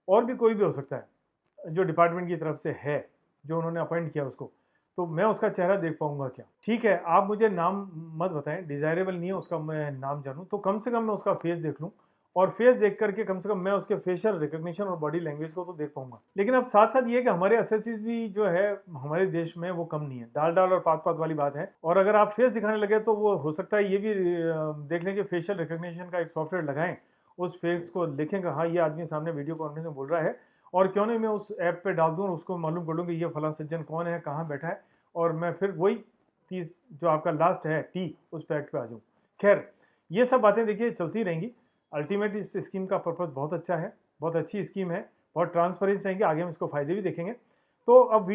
और भी कोई भी हो सकता है जो डिपार्टमेंट की तरफ से है, जो उन्होंने अपॉइंट किया उसको, तो मैं उसका चेहरा देख पाऊंगा क्या? ठीक है, आप मुझे नाम मत बताएं, डिजायरेबल नहीं है उसका मैं नाम जानूं, तो कम से कम मैं उसका फेस देख लूं, और फेस देख करके कम से कम मैं उसके फेशियल रिकग्निशन और बॉडी लैंग्वेज को तो देख पाऊंगा। लेकिन अब साथ साथ ये कि हमारे असेसिस भी जो है हमारे देश में वो कम नहीं है, दाल डाल और पात पात वाली बात है, और अगर आप फेस दिखाने लगे तो वो हो सकता है ये भी देख लें कि फेशियल रिकग्निशन का एक सॉफ्टवेयर लगाएं, उस फेस को देखेंगे हाँ ये आदमी सामने वीडियो कॉन्फ्रेंस में बोल रहा है, और क्यों नहीं मैं उस ऐप पे डाल दूँ और उसको मालूम कर लूँ कि ये फला सज्जन कौन है, कहाँ बैठा है, और मैं फिर वही 30 जो आपका लास्ट है टी उस पैक्ट पे आ जाऊँ। खैर ये सब बातें देखिए चलती रहेंगी। अल्टीमेट इस स्कीम का पर्पस बहुत अच्छा है, बहुत अच्छी स्कीम है, बहुत ट्रांसपेरेंसी रहेंगे, आगे हम इसको फायदे भी देखेंगे। तो अब वीडियो